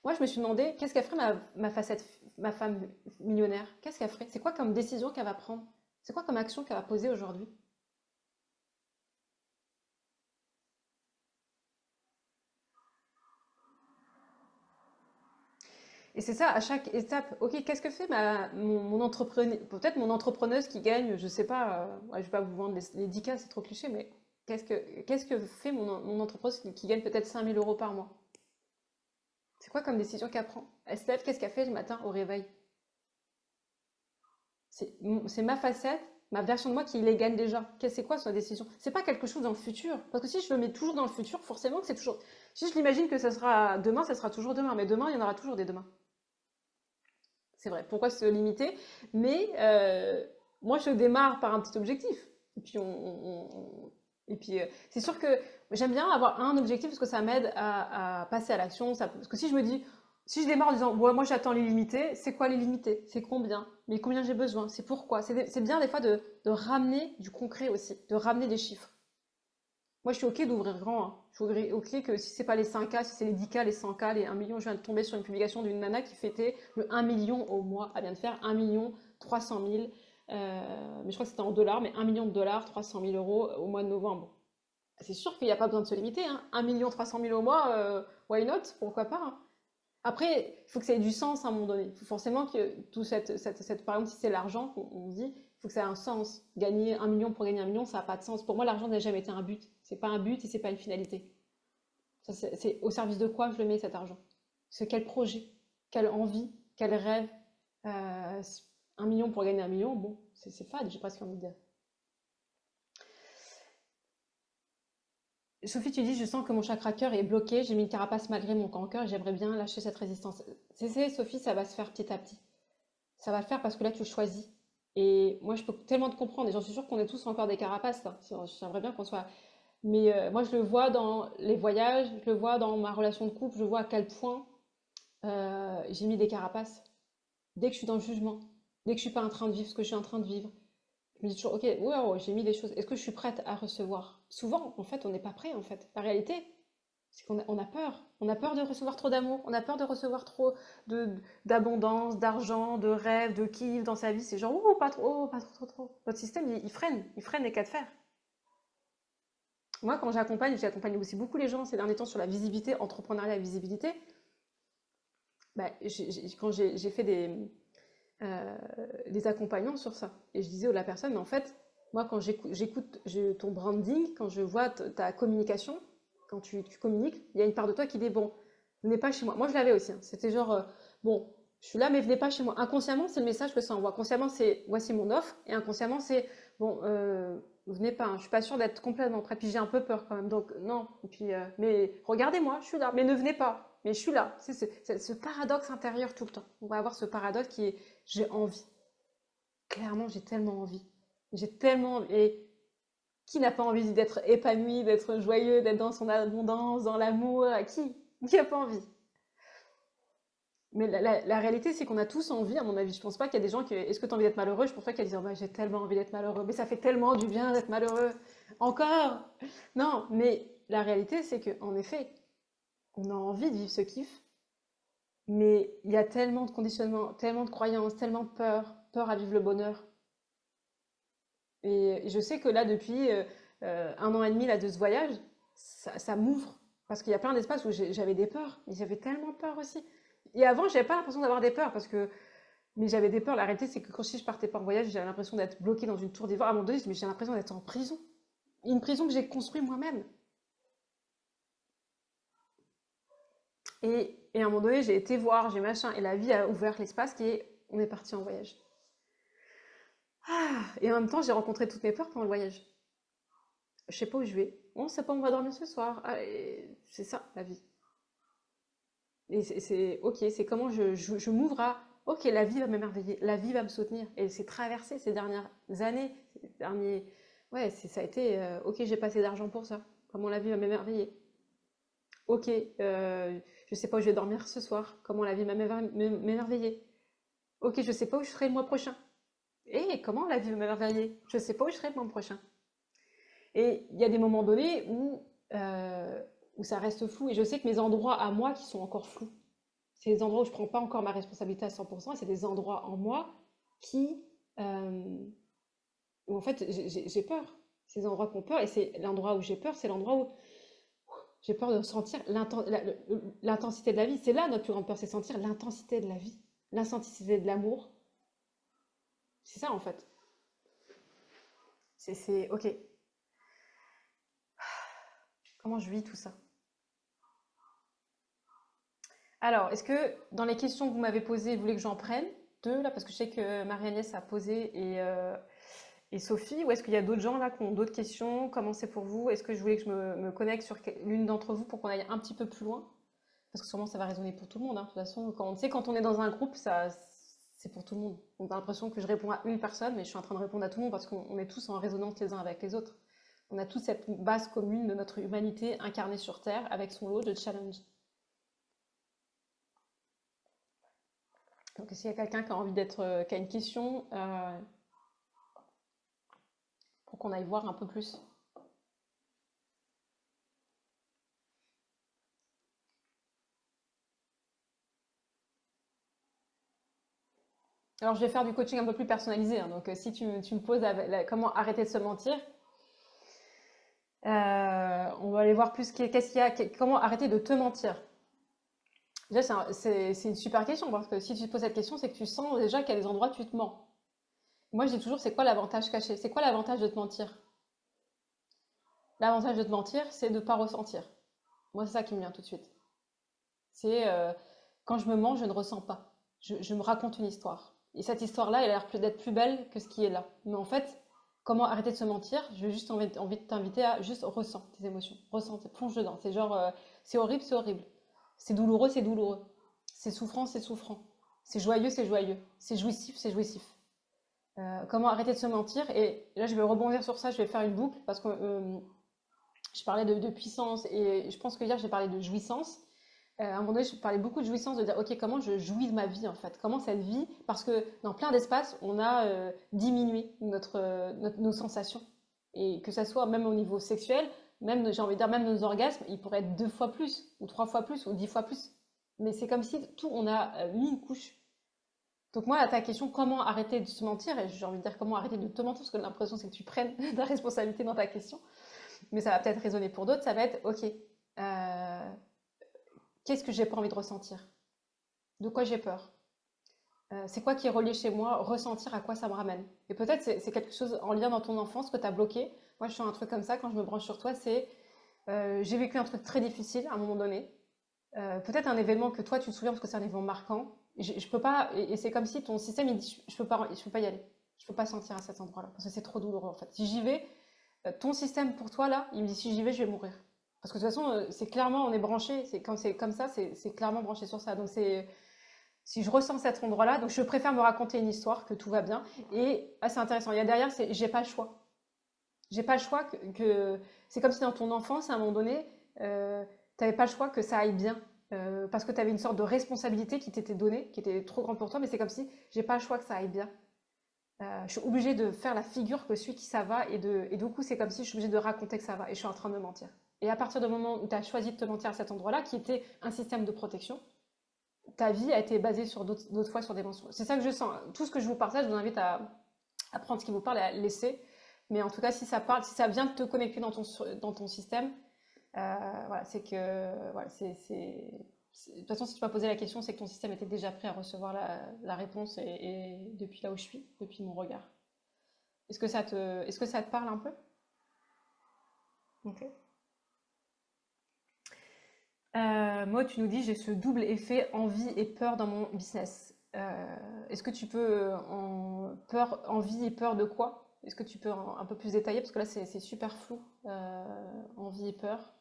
Moi, je me suis demandé qu'est-ce qu'elle ferait ma facette, ma femme millionnaire. Qu'est-ce qu'elle ferait? C'est quoi comme décision qu'elle va prendre? C'est quoi comme action qu'elle va poser aujourd'hui? Et c'est ça, à chaque étape, ok, qu'est-ce que fait mon entrepreneur, peut-être mon entrepreneuse qui gagne, je sais pas, ouais, je vais pas vous vendre les 10 cas, c'est trop cliché, mais qu'est-ce que fait mon entrepreneuse qui gagne peut-être 5 000 € par mois? C'est quoi comme décision qu'elle prend? Elle se lève, qu'est-ce qu'elle fait le matin au réveil? C'est ma facette, ma version de moi qui les gagne déjà. C'est quoi sa décision? C'est pas quelque chose dans le futur. Parce que si je le mets toujours dans le futur, forcément que c'est toujours. Si je l'imagine que ça sera demain, ça sera toujours demain. Mais demain, il y en aura toujours des demain. C'est vrai. Pourquoi se limiter? Mais moi, je démarre par un petit objectif. Et puis, c'est sûr que j'aime bien avoir un objectif parce que ça m'aide à passer à l'action. Parce que si je me dis, si je démarre en disant, ouais, moi j'attends l'illimité, c'est quoi l'illimité? C'est combien? Mais combien j'ai besoin? C'est pourquoi? C'est bien des fois de ramener du concret aussi, de ramener des chiffres. Moi, je suis OK d'ouvrir grand, hein. Je suis OK que si c'est pas les 5K, si c'est les 10K, les 100K, les 1 million, je viens de tomber sur une publication d'une nana qui fêtait le 1 million au mois. Elle vient de faire 1 300 000. mais je crois que c'était en dollars, mais 1 million de dollars, 300 000 euros au mois de novembre. C'est sûr qu'il n'y a pas besoin de se limiter, hein. 1 300 000 au mois, why not? Pourquoi pas, hein. Après, il faut que ça ait du sens à un moment donné. Il faut forcément que tout par exemple, si c'est l'argent qu'on dit, il faut que ça ait un sens. Gagner 1 million pour gagner 1 million, ça n'a pas de sens. Pour moi, l'argent n'a jamais été un but. C'est pas un but et c'est pas une finalité. Ça, c'est au service de quoi je le mets cet argent? C'est quel projet, quelle envie, quel rêve? Euh, 1 million pour gagner 1 million, bon, c'est fade, j'ai presque envie de dire. Sophie, tu dis, je sens que mon chakra cœur est bloqué, j'ai mis une carapace malgré mon grand cœur, j'aimerais bien lâcher cette résistance. Sophie, ça va se faire petit à petit. Ça va le faire parce que là, tu choisis. Et moi, je peux tellement te comprendre, et j'en suis sûre qu'on est tous encore des carapaces, là. J'aimerais bien qu'on soit. Mais moi, je le vois dans les voyages, je le vois dans ma relation de couple, je vois à quel point j'ai mis des carapaces. Dès que je suis dans le jugement, dès que je suis pas en train de vivre ce que je suis en train de vivre, je me dis toujours, ok, wow, j'ai mis des choses. Est-ce que je suis prête à recevoir? Souvent, en fait, on n'est pas prêt, en fait. La réalité, c'est qu'on a peur. On a peur de recevoir trop d'amour. On a peur de recevoir trop d'abondance, d'argent, de rêves, de kiff dans sa vie. C'est genre, oh, pas trop, trop, trop. Notre système, il freine les cas de fer. Moi, quand j'accompagne aussi beaucoup les gens ces derniers temps sur la visibilité, entrepreneuriat et visibilité. Bah, quand j'ai fait euh, des accompagnants sur ça. Et je disais à la personne, mais en fait, moi, quand j'écoute ton branding, quand je vois ta communication, quand tu communiques, il y a une part de toi qui dit, bon, venez pas chez moi. Moi, je l'avais aussi, hein. C'était genre, bon, je suis là, mais venez pas chez moi. Inconsciemment, c'est le message que ça envoie. Consciemment, c'est, voici mon offre. Et inconsciemment, c'est, bon, venez pas, hein. Je suis pas sûre d'être complètement prête. Puis j'ai un peu peur quand même. Donc, non. Et puis, mais regardez-moi, je suis là. Mais ne venez pas. Mais je suis là. C'est ce paradoxe intérieur tout le temps. On va avoir ce paradoxe qui est, j'ai envie. Clairement, j'ai tellement envie. J'ai tellement envie. Et qui n'a pas envie d'être épanoui, d'être joyeux, d'être dans son abondance, dans l'amour? Qui n'a pas envie? Mais la réalité, c'est qu'on a tous envie, à mon avis. Je pense pas qu'il y a des gens qui. Est-ce que tu as envie d'être malheureux? Je pense pas qu'il y a des gens, bah, j'ai tellement envie d'être malheureux. Mais ça fait tellement du bien d'être malheureux. Encore! Non, mais la réalité, c'est qu'en effet, on a envie de vivre ce kiff, mais il y a tellement de conditionnements, tellement de croyances, tellement de peur à vivre le bonheur. Et je sais que là, depuis 1 an et demi là, de ce voyage, ça m'ouvre. Parce qu'il y a plein d'espaces où j'avais des peurs. Et j'avais tellement peur aussi. Et avant, j'avais pas l'impression d'avoir des peurs. Mais j'avais des peurs. La réalité, c'est que quand si je partais pas en voyage, j'avais l'impression d'être bloquée dans une tour d'ivoire. À un moment donné, mais j'ai l'impression d'être en prison. Une prison que j'ai construite moi-même. Et à un moment donné, j'ai été voir, j'ai machin. Et la vie a ouvert l'espace qui est, on est parti en voyage. Ah, et en même temps, j'ai rencontré toutes mes peurs pendant le voyage. Je sais pas où je vais. On sait pas où on va dormir ce soir. Ah, et c'est ça, la vie. Et ok, c'est comment je m'ouvre à, ok, la vie va m'émerveiller, la vie va me soutenir. Et c'est traversé ces dernières années, ces derniers, ouais, ça a été, ok, j'ai pas assez d'argent pour ça. Comment la vie va m'émerveiller. Ok, je sais pas où je vais dormir ce soir. Comment la vie va m'émerveiller. Ok, je sais pas où je serai le mois prochain. Et comment la vie va m'émerveiller. Je sais pas où je serai le mois prochain. Et il y a des moments donnés où ça reste flou. Et je sais que mes endroits à moi qui sont encore flous, c'est des endroits où je ne prends pas encore ma responsabilité à 100%. Et c'est des endroits en moi qui, où en fait j'ai peur. C'est des endroits qui ont peur. Et c'est l'endroit où j'ai peur, c'est l'endroit où j'ai peur de ressentir l'intensité de la vie. C'est là notre plus grande peur, c'est sentir l'intensité de la vie, l'intensité de l'amour. C'est ça en fait. Ok. Comment je vis tout ça? Alors, est-ce que dans les questions que vous m'avez posées, vous voulez que j'en prenne deux là, parce que je sais que Marie-Agnès a posé et Sophie, ou est-ce qu'il y a d'autres gens là qui ont d'autres questions? Comment c'est pour vous? Est-ce que je voulais que je me connecte sur l'une d'entre vous pour qu'on aille un petit peu plus loin? Parce que sûrement ça va résonner pour tout le monde, hein. De toute façon, quand on est dans un groupe, ça, c'est pour tout le monde. On a l'impression que je réponds à une personne, mais je suis en train de répondre à tout le monde parce qu'on est tous en résonance les uns avec les autres. On a tous cette base commune de notre humanité incarnée sur Terre avec son lot de challenges. Donc, s'il y a quelqu'un qui a envie qui a une question, pour qu'on aille voir un peu plus. Alors, je vais faire du coaching un peu plus personnalisé, hein. Donc, si tu me poses comment arrêter de se mentir, on va aller voir plus qu'est-ce qu'il y a, comment arrêter de te mentir. Déjà, c'est une super question parce que si tu te poses cette question, c'est que tu sens déjà qu'il y a des endroits où tu te mens. Moi, je dis toujours, c'est quoi l'avantage caché? C'est quoi l'avantage de te mentir? L'avantage de te mentir, c'est de ne pas ressentir. Moi, c'est ça qui me vient tout de suite. C'est quand je me mens, je ne ressens pas. Je me raconte une histoire. Et cette histoire-là, elle a l'air d'être plus belle que ce qui est là. Mais en fait, comment arrêter de se mentir? Je veux juste envie de t'inviter à juste ressens tes émotions. Ressens, plonge dedans. C'est genre, c'est horrible, c'est horrible. C'est douloureux, c'est douloureux. C'est souffrant, c'est souffrant. C'est joyeux, c'est joyeux. C'est jouissif, c'est jouissif. Comment arrêter de se mentir? Et là, je vais rebondir sur ça, je vais faire une boucle parce que je parlais de puissance et je pense que hier, j'ai parlé de jouissance. À un moment donné, je parlais beaucoup de jouissance, de dire, OK, comment je jouis de ma vie, en fait? Comment cette vie, parce que dans plein d'espaces, on a diminué nos sensations. Et que ça soit même au niveau sexuel, même, j'ai envie de dire, même nos orgasmes, ils pourraient être 2 fois plus, ou 3 fois plus, ou 10 fois plus. Mais c'est comme si tout, on a mis une couche. Donc moi, à ta question, comment arrêter de se mentir, et j'ai envie de dire comment arrêter de te mentir, parce que l'impression c'est que tu prennes ta responsabilité dans ta question, mais ça va peut-être résonner pour d'autres, ça va être, OK, qu'est-ce que j'ai pas envie de ressentir? De quoi j'ai peur? C'est quoi qui est relié chez moi? Ressentir à quoi ça me ramène? Et peut-être c'est quelque chose en lien dans ton enfance que tu as bloqué. Moi, je suis un truc comme ça, quand je me branche sur toi, c'est j'ai vécu un truc très difficile à un moment donné. Peut-être un événement que toi tu te souviens parce que c'est un événement marquant. Je peux pas, et c'est comme si ton système il dit je peux pas y aller. Je peux pas sentir à cet endroit-là parce que c'est trop douloureux en fait. Si j'y vais, ton système pour toi là, il me dit si j'y vais, je vais mourir. Parce que de toute façon, c'est clairement, on est branché, quand c'est comme ça, c'est clairement branché sur ça. Donc c'est, si je ressens cet endroit-là, donc je préfère me raconter une histoire que tout va bien. Et c'est intéressant. Il y a derrière, c'est j'ai pas le choix. J'ai pas le choix c'est comme si dans ton enfance, à un moment donné, t'avais pas le choix que ça aille bien. Parce que tu avais une sorte de responsabilité qui t'était donnée, qui était trop grande pour toi, mais c'est comme si j'ai pas le choix que ça aille bien. Je suis obligée de faire la figure que celui qui ça va, et du coup, c'est comme si je suis obligée de raconter que ça va, et je suis en train de me mentir. Et à partir du moment où tu as choisi de te mentir à cet endroit-là, qui était un système de protection, ta vie a été basée sur d'autres fois sur des mensonges. C'est ça que je sens. Tout ce que je vous partage, je vous invite à prendre ce qui vous parle et à laisser. Mais en tout cas, si ça parle, si ça vient de te connecter dans ton système, voilà, c'est que voilà, de toute façon, si tu m'as posé la question, c'est que ton système était déjà prêt à recevoir la réponse et depuis là où je suis, depuis mon regard. Est-ce que ça te parle un peu? Ok. Maud, tu nous dis, j'ai ce double effet envie et peur dans mon business. Est-ce que tu peux envie et peur de quoi? Est-ce que tu peux un peu plus détailler? Parce que là, c'est super flou. Envie et peur.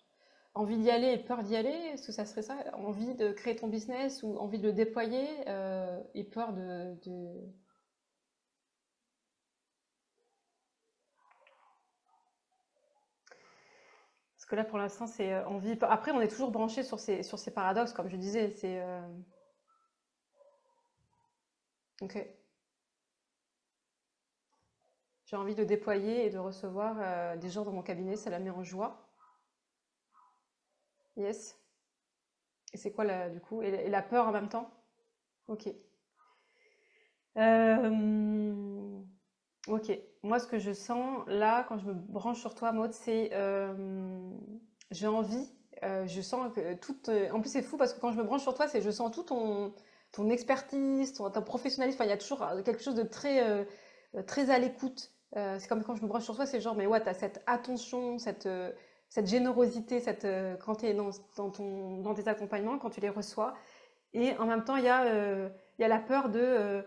Envie d'y aller et peur d'y aller, est-ce que ça serait ça? Envie de créer ton business ou envie de le déployer et peur Parce que là, pour l'instant, c'est envie. Après, on est toujours branché sur ces paradoxes, comme je disais. Ok. J'ai envie de déployer et de recevoir des gens dans mon cabinet, ça la met en joie. Yes. Et c'est quoi, du coup? Et la peur en même temps? Ok. Euh, Ok. Moi, ce que je sens là, quand je me branche sur toi, Maud, c'est j'ai envie. Je sens que tout. En plus, c'est fou parce que quand je me branche sur toi, c'est je sens tout ton expertise, ton professionnalisme. Enfin, il y a toujours quelque chose de très à l'écoute. C'est comme quand je me branche sur toi, c'est genre, mais ouais, t'as cette attention, cette générosité, quand tu es dans tes accompagnements, quand tu les reçois. Et en même temps, il y a la peur de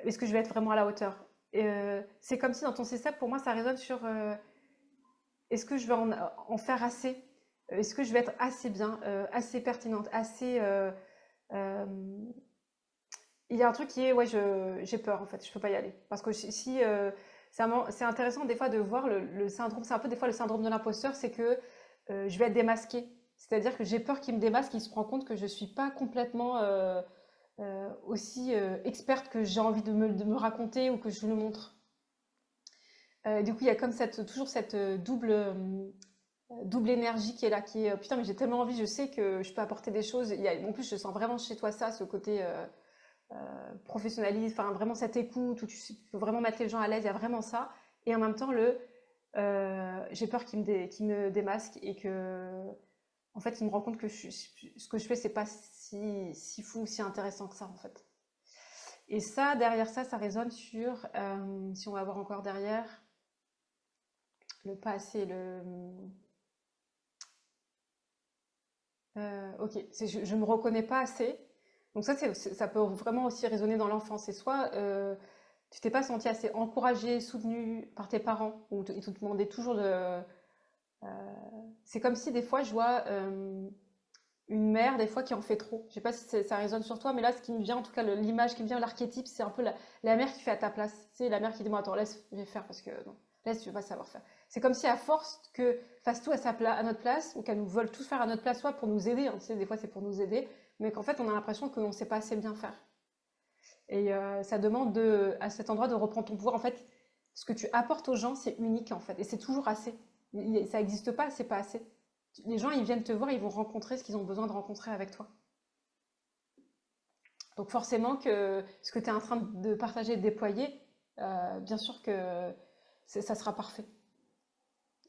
est-ce que je vais être vraiment à la hauteur? Et, c'est comme si dans ton système, pour moi, ça résonne sur est-ce que je vais en faire assez? Est-ce que je vais être assez bien, assez pertinente, assez. Euh, il y a un truc qui est, ouais, j'ai peur en fait, je peux pas y aller. Parce que si c'est intéressant des fois de voir le syndrome, c'est un peu des fois le syndrome de l'imposteur, c'est que je vais être démasquée. C'est-à-dire que j'ai peur qu'il me démasque, qu'il se rend compte que je suis pas complètement aussi experte que j'ai envie de me raconter ou que je le montre. Du coup, il y a comme toujours cette double énergie qui est là, qui est putain, mais j'ai tellement envie, je sais que je peux apporter des choses. En plus, je sens vraiment chez toi ça, ce côté. professionnalisme, enfin vraiment cette écoute où tu peux vraiment mettre les gens à l'aise, il y a vraiment ça. Et en même temps, j'ai peur qu'il me démasque et que, en fait, il me rend compte que ce que je fais, c'est pas si fou, si intéressant que ça, en fait. Et ça, derrière ça, ça résonne sur, si on va voir encore derrière, le passé, ok, je me reconnais pas assez. Donc ça peut vraiment aussi résonner dans l'enfance. C'est soit tu t'es pas senti assez encouragé, soutenu par tes parents, ou ils te demandaient toujours de. C'est comme si des fois je vois une mère des fois qui en fait trop. Je sais pas si ça résonne sur toi, mais là ce qui me vient, en tout cas l'image qui me vient, l'archétype, c'est un peu la mère qui fait à ta place. C'est la mère qui dit moi attends laisse, je vais faire parce que non, laisse, tu vas pas savoir faire. C'est comme si à force que fasse tout à notre place, ou qu'elle nous veuille tout faire à notre place, soit pour nous aider, hein, tu sais, des fois c'est pour nous aider, mais qu'en fait on a l'impression qu'on ne sait pas assez bien faire. Et ça demande à cet endroit de reprendre ton pouvoir. En fait, ce que tu apportes aux gens, c'est unique en fait, et c'est toujours assez. Ça n'existe pas, c'est pas assez. Les gens, ils viennent te voir, ils vont rencontrer ce qu'ils ont besoin de rencontrer avec toi. Donc forcément que ce que tu es en train de partager et de déployer, bien sûr que ça sera parfait.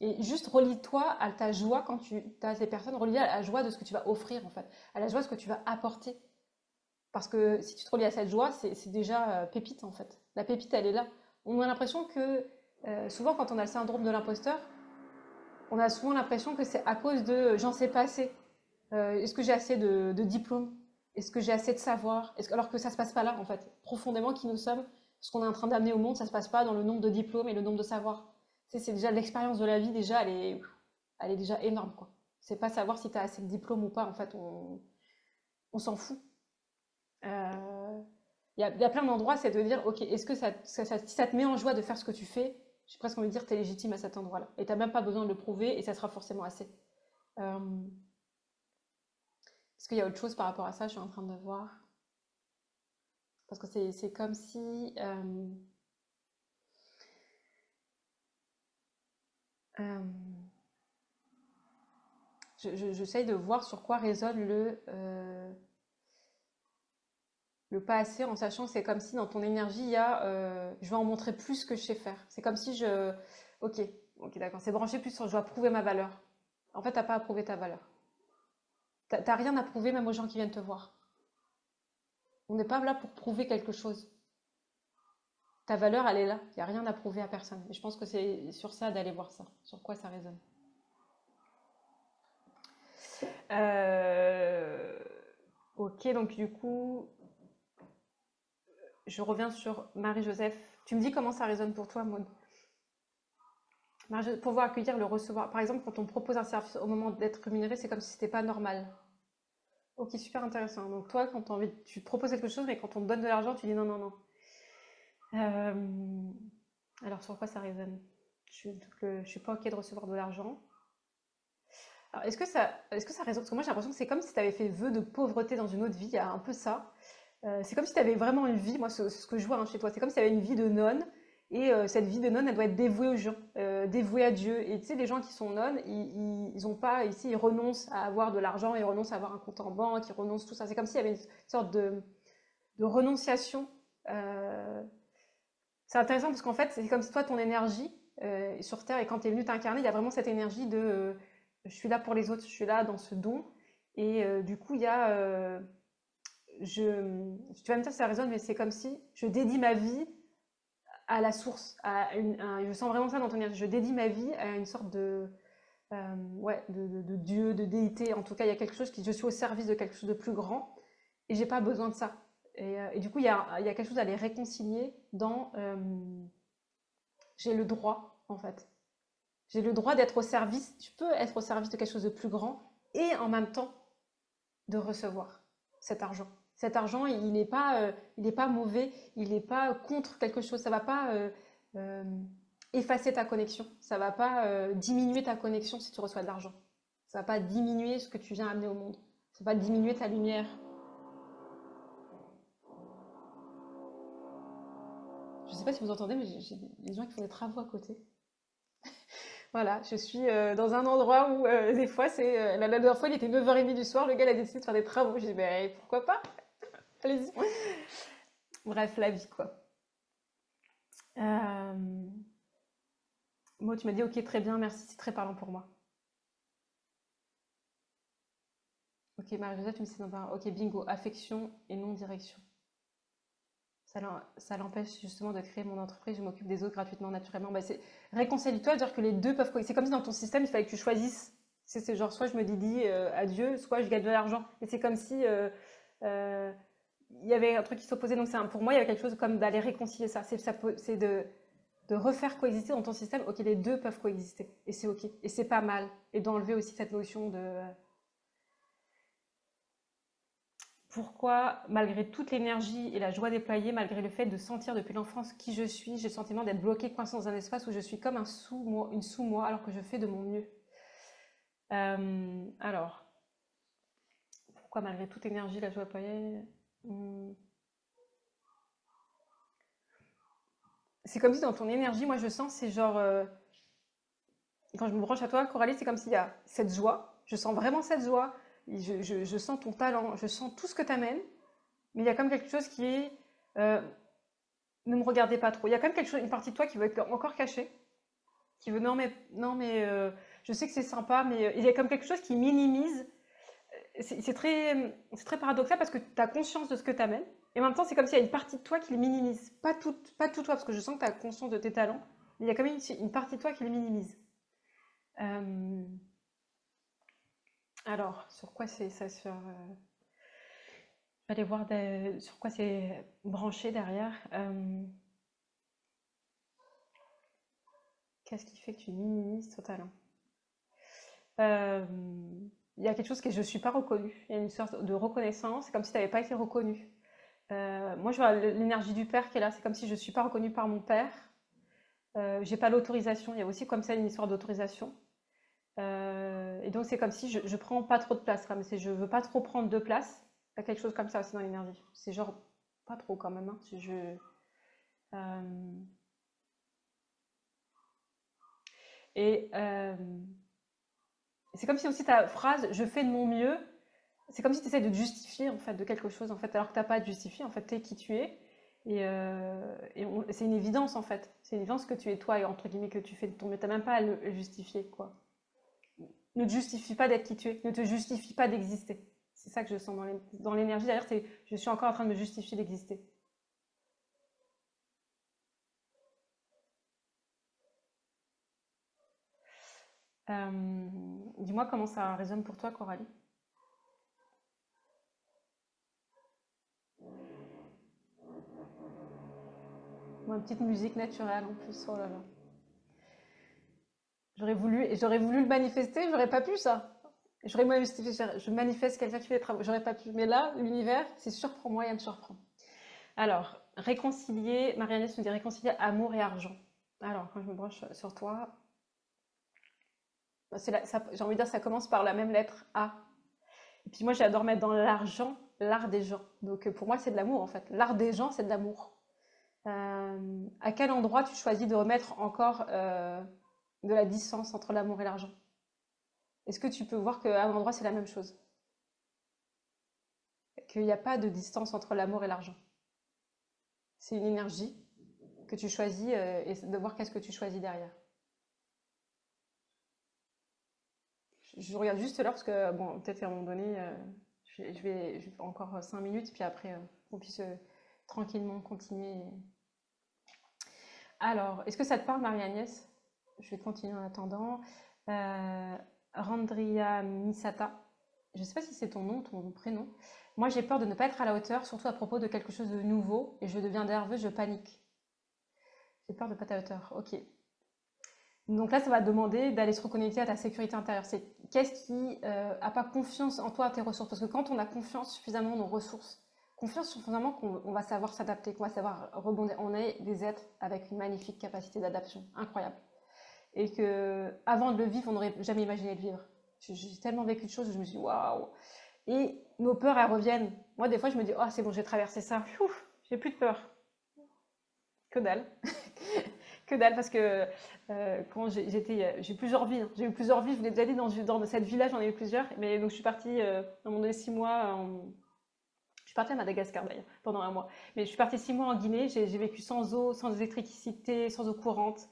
Et juste relie-toi à ta joie quand tu as ces personnes, relie à la joie de ce que tu vas offrir en fait, à la joie de ce que tu vas apporter. Parce que si tu te relis à cette joie, c'est déjà pépite en fait. La pépite, elle est là. On a l'impression que souvent quand on a le syndrome de l'imposteur, on a souvent l'impression que c'est à cause de j'en sais pas assez. Est-ce que j'ai assez de diplômes? Est-ce que j'ai assez de savoir? Alors que ça se passe pas là en fait. Profondément, qui nous sommes, ce qu'on est en train d'amener au monde, ça se passe pas dans le nombre de diplômes et le nombre de savoirs. Tu sais, c'est déjà l'expérience de la vie, déjà, elle est déjà énorme quoi. C'est pas savoir si tu as assez de diplômes ou pas, en fait, on s'en fout. Euh, il y a plein d'endroits, c'est de dire, ok, est-ce que si ça te met en joie de faire ce que tu fais, j'ai presque envie de dire, tu es légitime à cet endroit-là. Et tu n'as même pas besoin de le prouver et ça sera forcément assez. Euh, Est-ce qu'il y a autre chose par rapport à ça? Je suis en train de voir. Parce que c'est comme si... euh, j'essaye de voir sur quoi résonne le pas assez, en sachant que c'est comme si dans ton énergie, il y a je vais en montrer plus que je sais faire. C'est comme si je. Ok, ok, d'accord. C'est branché plus sur je dois prouver ma valeur. En fait, t'as pas à prouver ta valeur. T'as rien à prouver même aux gens qui viennent te voir. On n'est pas là pour prouver quelque chose. Ta valeur, elle est là. Il n'y a rien à prouver à personne. Et je pense que c'est sur ça d'aller voir ça. Sur quoi ça résonne. Euh, Ok, donc du coup, je reviens sur Marie-Joseph. Tu me dis comment ça résonne pour toi, Maud? Pouvoir accueillir, le recevoir. Par exemple, quand on propose un service au moment d'être rémunéré, c'est comme si c'était pas normal. Ok, super intéressant. Donc toi, quand tu proposes quelque chose, mais quand on te donne de l'argent, tu dis non, non, non. Euh, Alors sur quoi ça résonne? Je suis pas ok de recevoir de l'argent. Alors est-ce que ça résonne? Parce que moi j'ai l'impression que c'est comme si tu avais fait vœu de pauvreté dans une autre vie. Il y a un peu ça. C'est comme si tu avais vraiment une vie, moi c'est ce que je vois hein, chez toi, c'est comme si tu avais une vie de nonne, et cette vie de nonne, elle doit être dévouée aux gens, dévouée à Dieu. Et tu sais, les gens qui sont nonnes, ils ont pas, ici, ils renoncent à avoir de l'argent, ils renoncent à avoir un compte en banque, ils renoncent tout ça. C'est comme s'il y avait une sorte de renonciation. Euh, c'est intéressant parce qu'en fait, c'est comme si toi, ton énergie sur Terre, et quand tu es venu t'incarner, il y a vraiment cette énergie de je suis là pour les autres, je suis là dans ce don. Et du coup, il y a tu vas me dire si ça résonne, mais c'est comme si je dédie ma vie à la source. Je sens vraiment ça dans ton énergie. Je dédie ma vie à une sorte ouais, de Dieu, de déité. En tout cas, il y a quelque chose je suis au service de quelque chose de plus grand et j'ai pas besoin de ça. Et du coup, il y a quelque chose à les réconcilier dans j'ai le droit, en fait. J'ai le droit d'être au service. Tu peux être au service de quelque chose de plus grand et en même temps de recevoir cet argent. Cet argent, il n'est pas mauvais, il n'est pas contre quelque chose. Ça va pas euh, effacer ta connexion. Ça va pas diminuer ta connexion si tu reçois de l'argent. Ça va pas diminuer ce que tu viens amener au monde. Ça va pas diminuer ta lumière. Je sais pas si vous entendez, mais j'ai des gens qui font des travaux à côté. Voilà, je suis dans un endroit où des fois, la dernière fois, il était 9h30 du soir, le gars il a décidé de faire des travaux. J'ai dit, mais pourquoi pas? Allez-y. Bref, la vie, quoi. Euh... Moi, tu m'as dit, ok, très bien, merci, c'est très parlant pour moi. Ok, Marie-Joseph, tu me dis, ok, bingo, affection et non direction. Ça l'empêche justement de créer mon entreprise, je m'occupe des autres gratuitement, naturellement. Bah, c'est réconcilie-toi, dire que les deux peuvent coexister. C'est comme si dans ton système, il fallait que tu choisisses. C'est genre, soit je me dis adieu, soit je gagne de l'argent. Et c'est comme si euh, il y avait un truc qui s'opposait. Donc pour moi, il y avait quelque chose comme d'aller réconcilier ça. C'est de refaire coexister dans ton système. Ok, les deux peuvent coexister. Et c'est ok. Et c'est pas mal. Et d'enlever aussi cette notion de pourquoi, malgré toute l'énergie et la joie déployée, malgré le fait de sentir depuis l'enfance qui je suis, j'ai le sentiment d'être bloquée, coincée dans un espace où je suis comme un sous-moi, une sous-moi, alors que je fais de mon mieux. Alors, pourquoi, malgré toute l'énergie, la joie déployée, c'est comme si dans ton énergie, moi je sens, c'est genre, quand je me branche à toi, Coralie, c'est comme s'il y a cette joie, je sens vraiment cette joie, je sens ton talent, je sens tout ce que tu amènes, mais il y a comme quelque chose qui est ne me regardez pas trop. Il y a quand même quelque chose, une partie de toi qui veut être encore cachée, qui veut non mais je sais que c'est sympa, mais il y a comme quelque chose qui minimise. C'est très paradoxal parce que tu as conscience de ce que tu amènes, et en même temps c'est comme s'il y a une partie de toi qui le minimise. Pas tout toi, parce que je sens que tu as conscience de tes talents, mais il y a quand même une partie de toi qui le minimise. Euh, alors, sur quoi c'est ça je vais aller voir sur quoi c'est branché derrière. Qu'est-ce qui fait que tu minimises ton talent? Il y a quelque chose que je ne suis pas reconnue. Il y a une sorte de reconnaissance. C'est comme si tu n'avais pas été reconnue. Moi, je vois l'énergie du père qui est là. C'est comme si je ne suis pas reconnue par mon père. J'ai pas l'autorisation. Il y a aussi comme ça une histoire d'autorisation. Et donc, c'est comme si je ne prends pas trop de place. Comme si je ne veux pas trop prendre de place. Il y a quelque chose comme ça aussi dans l'énergie. C'est genre pas trop quand même. Hein. Euh, et c'est comme si aussi ta phrase je fais de mon mieux, c'est comme si tu essaies de te justifier en fait de quelque chose en fait alors que t'as pas à te justifier, en fait t'es qui tu es et c'est une évidence en fait, c'est une évidence que tu es toi et entre guillemets que tu fais de ton mieux, t'as même pas à le justifier quoi. Ne te justifie pas d'être qui tu es, ne te justifie pas d'exister. C'est ça que je sens dans l'énergie d'ailleurs, c'est je suis encore en train de me justifier d'exister. Dis-moi comment ça résonne pour toi Coralie. Ou une petite musique naturelle en plus, oh là là. J'aurais voulu le manifester, j'aurais pas pu ça. J'aurais manifesté, je manifeste quelqu'un qui fait des travaux, j'aurais pas pu. Mais là, l'univers, c'est surprend-moi et elle me surprend. Alors, réconcilier, Marie-Agnès nous dit réconcilier amour et argent. Alors, quand je me branche sur toi, j'ai envie de dire ça commence par la même lettre A. Et puis moi, j'adore mettre dans l'argent l'art des gens. Donc pour moi, c'est de l'amour en fait. L'art des gens, c'est de l'amour. À quel endroit tu choisis de remettre encore de la distance entre l'amour et l'argent? Est-ce que tu peux voir qu'à un endroit, c'est la même chose? Qu'il n'y a pas de distance entre l'amour et l'argent. C'est une énergie que tu choisis et de voir qu'est-ce que tu choisis derrière. Je regarde juste là parce que, bon, peut-être à un moment donné, je vais encore 5 minutes, puis après, on puisse tranquillement continuer. Alors, est-ce que ça te parle, Marie-Agnès? Je vais continuer en attendant. Randria Misata. Je ne sais pas si c'est ton nom, ton prénom. Moi, j'ai peur de ne pas être à la hauteur, surtout à propos de quelque chose de nouveau, et je deviens nerveuse, je panique. J'ai peur de ne pas être à la hauteur. Ok. Donc là, ça va te demander d'aller se reconnecter à ta sécurité intérieure. C'est qu'est-ce qui a pas confiance en toi, à tes ressources? Parce que quand on a confiance suffisamment en nos ressources, confiance suffisamment qu'on va savoir s'adapter, qu'on va savoir rebondir. On est des êtres avec une magnifique capacité d'adaptation, incroyable. Et que avant de le vivre, on n'aurait jamais imaginé le vivre. J'ai tellement vécu de choses où je me suis dit waouh. Et nos peurs, elles reviennent. Moi, des fois, je me dis oh c'est bon, j'ai traversé ça. Ouf, j'ai plus de peur. Que dalle. Que dalle parce que quand j'ai plusieurs vies, hein. J'ai eu plusieurs vies, je vous l'ai déjà dit, dans cette vie-là, j'en ai eu plusieurs. Mais donc je suis partie à un moment donné 6 mois, je suis partie à Madagascar d'ailleurs, pendant un mois. Mais je suis partie 6 mois en Guinée, j'ai vécu sans eau, sans électricité, sans eau courante.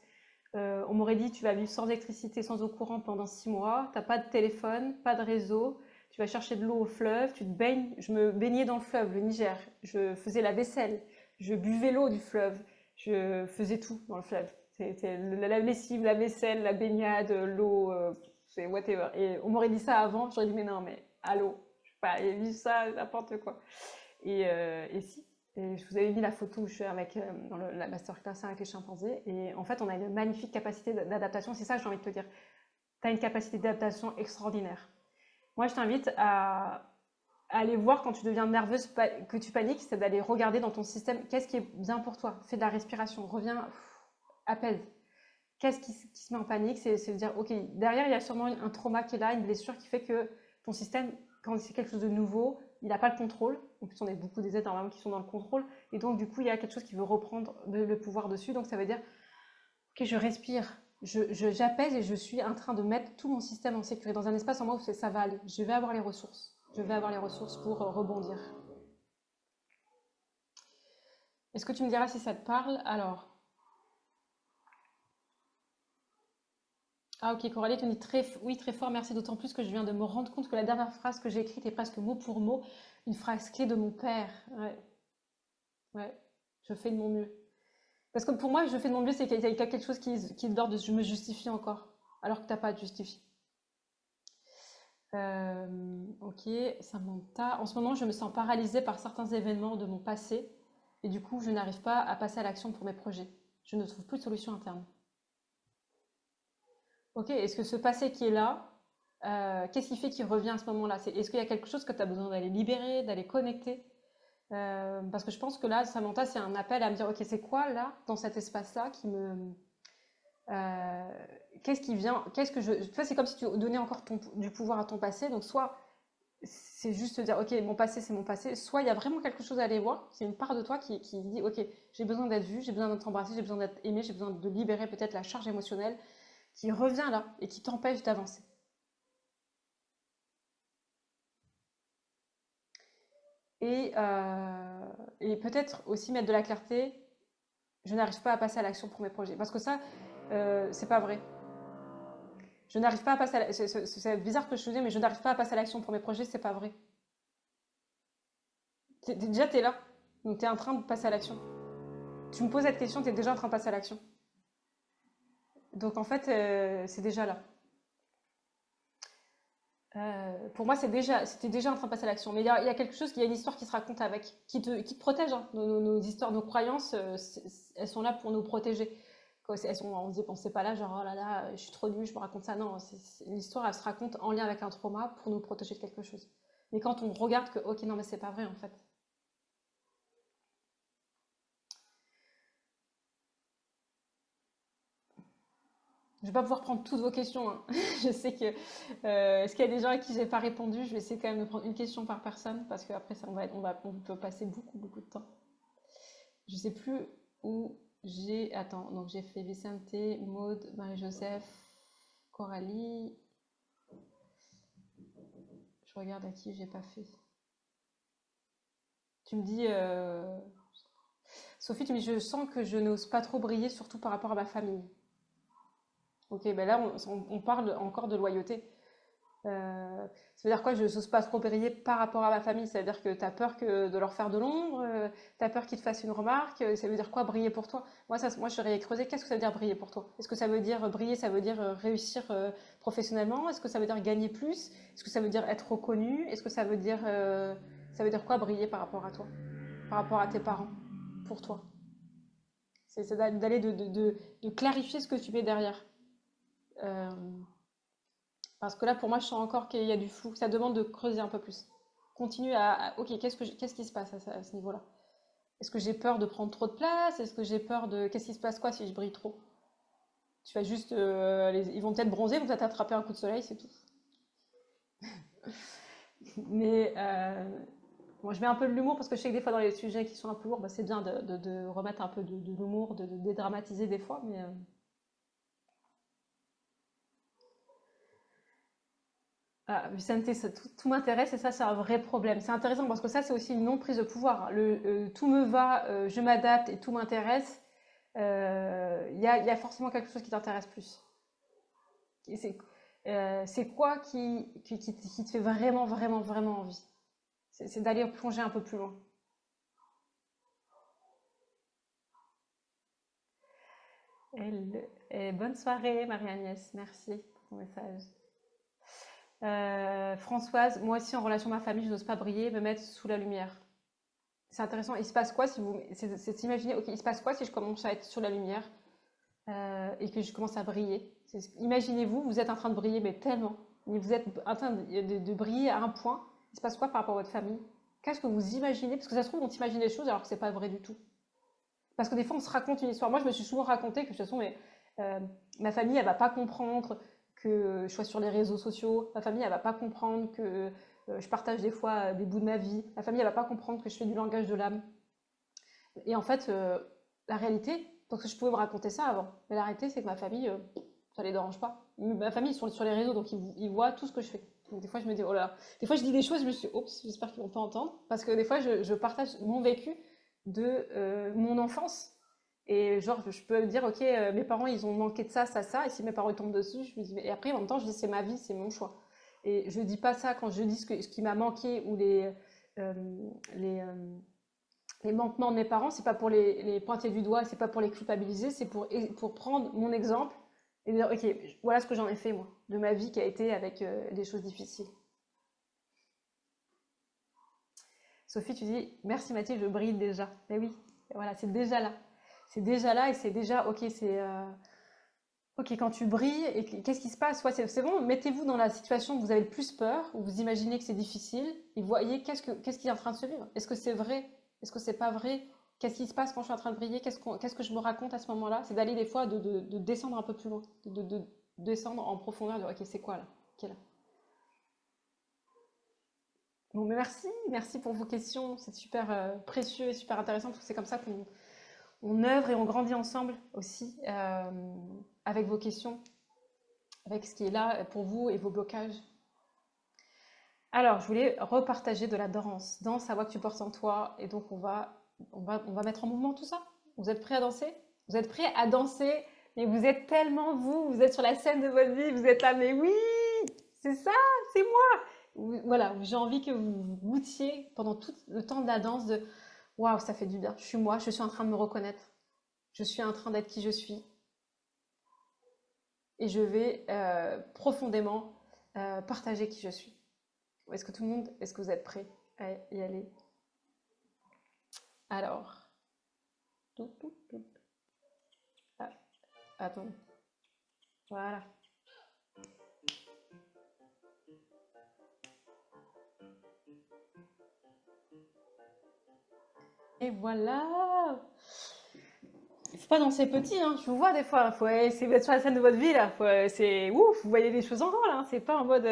On m'aurait dit, tu vas vivre sans électricité, sans eau courante pendant 6 mois, t'as pas de téléphone, pas de réseau, tu vas chercher de l'eau au fleuve, tu te baignes. Je me baignais dans le fleuve, le Niger, je faisais la vaisselle, je buvais l'eau du fleuve, je faisais tout dans le fleuve. C'était la lessive, la vaisselle, la baignade, l'eau, c'est whatever. Et on m'aurait dit ça avant, j'aurais dit, mais non, mais allô, je sais pas, vivre ça, n'importe quoi. Et si. Et je vous avais mis la photo où je suis avec, dans la masterclass avec les chimpanzés. Et en fait, on a une magnifique capacité d'adaptation. C'est ça que j'ai envie de te dire. Tu as une capacité d'adaptation extraordinaire. Moi, je t'invite à aller voir quand tu deviens nerveuse, que tu paniques, c'est d'aller regarder dans ton système qu'est-ce qui est bien pour toi. Fais de la respiration, reviens, apaise. Qu'est-ce qui se met en panique? C'est de dire, ok, derrière, il y a sûrement un trauma qui est là, une blessure qui fait que ton système, quand c'est quelque chose de nouveau, il n'a pas le contrôle. En plus, on a beaucoup des êtres normalement qui sont dans le contrôle. Et donc, du coup, il y a quelque chose qui veut reprendre le pouvoir dessus. Donc, ça veut dire, ok, je respire, j'apaise et je suis en train de mettre tout mon système en sécurité dans un espace en moi où ça va aller. Je vais avoir les ressources. Je vais avoir les ressources pour rebondir. Est-ce que tu me diras si ça te parle? Alors, ah ok, Coralie, tu me dis oui, très fort, merci, d'autant plus que je viens de me rendre compte que la dernière phrase que j'ai écrite est presque mot pour mot une phrase clé de mon père. Ouais, ouais, je fais de mon mieux. Parce que pour moi, je fais de mon mieux, c'est qu'il y a quelque chose qui est de l'ordre de je me justifie encore, alors que t'as pas à te justifier. Ok, Samantha. En ce moment, je me sens paralysée par certains événements de mon passé et du coup, je n'arrive pas à passer à l'action pour mes projets. Je ne trouve plus de solution interne. Ok, est-ce que ce passé qui est là, qu'est-ce qui fait qu'il revient à ce moment-là? Est-ce qu'il y a quelque chose que tu as besoin d'aller libérer, d'aller connecter? Parce que je pense que là, Samantha, c'est un appel à me dire, ok, c'est quoi là, dans cet espace-là, qui me... euh, qu'est-ce qui vient? Qu'est-ce que je... Tu vois, c'est comme si tu donnais encore du pouvoir à ton passé. Donc, soit c'est juste te dire, ok, mon passé, c'est mon passé. Soit il y a vraiment quelque chose à aller voir. C'est une part de toi qui dit, ok, j'ai besoin d'être vu, j'ai besoin d'être embrassé, j'ai besoin d'être aimé, j'ai besoin de libérer peut-être la charge émotionnelle qui revient là et qui t'empêche d'avancer. Et, euh, et peut-être aussi mettre de la clarté, je n'arrive pas à passer à l'action pour mes projets. Parce que ça, c'est pas vrai. Je n'arrive pas à passer à l'action. C'est bizarre que je te dise, mais je n'arrive pas à passer à l'action pour mes projets, c'est pas vrai. Déjà, tu es là. Donc, tu es en train de passer à l'action. Tu me poses cette question, tu es déjà en train de passer à l'action. Donc, en fait, c'est déjà là. Pour moi, c'était déjà en train de passer à l'action. Mais il y a quelque chose, il y a une histoire qui se raconte avec, qui te protège, hein. Nos histoires, nos croyances, elles sont là pour nous protéger. On sait pas là, genre, oh là là, je suis trop nulle, je me raconte ça. Non, l'histoire, elle se raconte en lien avec un trauma pour nous protéger de quelque chose. Mais quand on regarde que, ok, non, mais c'est pas vrai, en fait. Je vais pas pouvoir prendre toutes vos questions, hein. Je sais que, est-ce qu'il y a des gens à qui j'ai pas répondu? Je vais essayer quand même de prendre une question par personne, parce qu'après, ça, on peut passer beaucoup, beaucoup de temps. Je sais plus où j'ai. Attends, donc j'ai fait Vicente, Maude, Marie-Joseph, Coralie. Je regarde à qui j'ai pas fait. Tu me dis. Sophie, tu me dis, je sens que je n'ose pas trop briller, surtout par rapport à ma famille. Ok, ben là, on parle encore de loyauté. Ça veut dire quoi? Je n'ose pas trop briller par rapport à ma famille. Ça veut dire que tu as peur de leur faire de l'ombre, tu as peur qu'ils te fassent une remarque. Ça veut dire quoi briller pour toi? Moi, je serais creusé. Qu'est-ce que ça veut dire briller pour toi? Est-ce que ça veut dire briller, ça veut dire réussir professionnellement? Est-ce que ça veut dire gagner plus? Est-ce que ça veut dire être reconnu? Est-ce que ça veut dire quoi briller par rapport à toi? Par rapport à tes parents? Pour toi? C'est d'aller de clarifier ce que tu mets derrière. Euh, Parce que là, pour moi, je sens encore qu'il y a du flou. Ça demande de creuser un peu plus. Continue ok, qu'est-ce qui se passe à ce niveau-là? Est-ce que j'ai peur de prendre trop de place? Est-ce que j'ai peur de... Qu'est-ce qui se passe quoi si je brille trop? Tu vas juste... ils vont peut-être bronzer, ils vont peut-être attraper un coup de soleil, c'est tout. Mais moi, je mets un peu de l'humour parce que je sais que des fois, dans les sujets qui sont un peu lourds, bah, c'est bien de remettre un peu de l'humour, de dédramatiser des fois. Mais, Ah, Vicente, tout m'intéresse et ça, c'est un vrai problème. C'est intéressant parce que ça, c'est aussi une non-prise de pouvoir, hein. Tout me va, je m'adapte et tout m'intéresse. Il y a forcément quelque chose qui t'intéresse plus. Et c'est quoi qui te fait vraiment, vraiment, vraiment envie? C'est d'aller plonger un peu plus loin. Bonne soirée, Marie-Agnès. Merci pour ton message. Françoise, moi aussi en relation à ma famille, je n'ose pas briller, me mettre sous la lumière. C'est intéressant. Il se passe quoi si vous. C'est s'imaginer, ok, il se passe quoi si je commence à être sur la lumière et que je commence à briller? Imaginez-vous, vous êtes en train de briller, mais tellement. Mais vous êtes en train de briller à un point. Il se passe quoi par rapport à votre famille? Qu'est-ce que vous imaginez? Parce que ça se trouve, on t'imagine des choses alors que c'est pas vrai du tout. Parce que des fois, on se raconte une histoire. Moi, je me suis souvent raconté que de toute façon, euh, ma famille, elle va pas comprendre que je sois sur les réseaux sociaux. Ma famille, elle va pas comprendre que je partage des fois des bouts de ma vie. Ma famille, elle va pas comprendre que je fais du langage de l'âme. Et en fait, la réalité, parce que je pouvais me raconter ça avant, mais la réalité, c'est que ma famille, ça les dérange pas. Ma famille, ils sont sur les réseaux, donc ils voient tout ce que je fais. Donc des fois, je me dis, oh là là. Des fois, je dis des choses, je me suis dit, oups, j'espère qu'ils vont pas entendre. Parce que des fois, je partage mon vécu de mon enfance. Et genre, je peux dire, ok, mes parents, ils ont manqué de ça, ça, ça. Et si mes parents ils tombent dessus, je me dis, et après, en même temps, je dis, c'est ma vie, c'est mon choix. Et je dis pas ça quand je dis ce qui m'a manqué ou euh, les, euh, les manquements de mes parents, c'est pas pour les pointer du doigt, c'est pas pour les culpabiliser, c'est pour prendre mon exemple et dire, ok, voilà ce que j'en ai fait, moi, de ma vie qui a été avec des choses difficiles. Sophie, tu dis, merci Mathilde, je brille déjà. Mais oui, voilà, c'est déjà là. C'est déjà là et c'est déjà, ok, ok, quand tu brilles, et qu'est-ce qui se passe? Ouais, c'est bon, mettez-vous dans la situation où vous avez le plus peur, où vous imaginez que c'est difficile, et voyez qu'est-ce qui est en train de se vivre. Est-ce que c'est vrai? Est-ce que c'est pas vrai? Qu'est-ce qui se passe quand je suis en train de briller? Qu'est-ce que je me raconte à ce moment-là? C'est d'aller des fois de descendre un peu plus loin, de descendre en profondeur, de ok, c'est quoi là? Ok, là. Bon, mais merci pour vos questions, c'est super précieux et super intéressant, parce que c'est comme ça qu'on œuvre et on grandit ensemble aussi avec vos questions, avec ce qui est là pour vous et vos blocages. Alors, je voulais repartager de la danse. Danse, la voix que tu portes en toi. Et donc, on va mettre en mouvement tout ça. Vous êtes prêts à danser? Vous êtes prêts à danser? Mais vous êtes tellement vous êtes sur la scène de votre vie, vous êtes là, mais oui, c'est ça, c'est moi. Voilà, j'ai envie que vous goûtiez pendant tout le temps de la danse de waouh, ça fait du bien. Je suis moi, je suis en train de me reconnaître. Je suis en train d'être qui je suis. Et je vais profondément partager qui je suis. Est-ce que vous êtes prêts à y aller? Alors, tout, tout, tout. Ah, attends, voilà. Et voilà. Il faut pas danser petit, hein. Je vous vois des fois. Faut essayer d'être sur la scène de votre vie là. C'est ouf. Vous voyez les choses en grand là, hein. C'est pas en mode,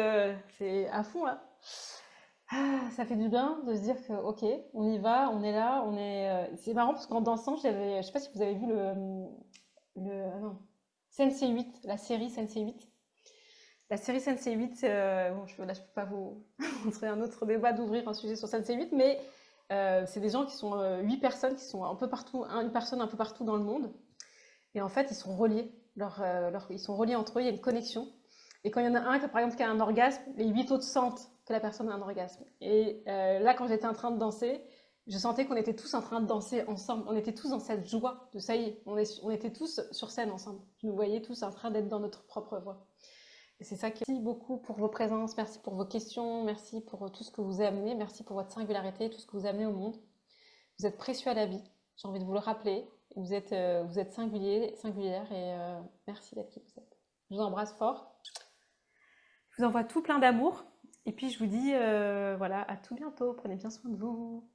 c'est à fond là. Ah, ça fait du bien de se dire que ok, on y va, on est là, on est. C'est marrant parce qu'en dansant, je sais pas si vous avez vu non, Sense8, la série Sense8. La série Sense8, bon, là je peux pas vous montrer un autre débat d'ouvrir un sujet sur Sense8, mais c'est des gens qui sont 8 personnes qui sont un peu partout, une personne un peu partout dans le monde, et en fait ils sont reliés, ils sont reliés entre eux, il y a une connexion. Et quand il y en a un qui, par exemple, qui a un orgasme, les 8 autres sentent que la personne a un orgasme. Et là, quand j'étais en train de danser, je sentais qu'on était tous en train de danser ensemble. On était tous dans cette joie de ça y est, on était tous sur scène ensemble. Je nous voyais tous en train d'être dans notre propre voix. Et c'est ça qui. Merci beaucoup pour vos présences, merci pour vos questions, merci pour tout ce que vous avez amené, merci pour votre singularité, tout ce que vous amenez au monde. Vous êtes précieux à la vie, j'ai envie de vous le rappeler. Vous êtes singulier, singulière et merci d'être qui vous êtes. Je vous embrasse fort. Je vous envoie tout plein d'amour. Et puis je vous dis voilà, à tout bientôt. Prenez bien soin de vous.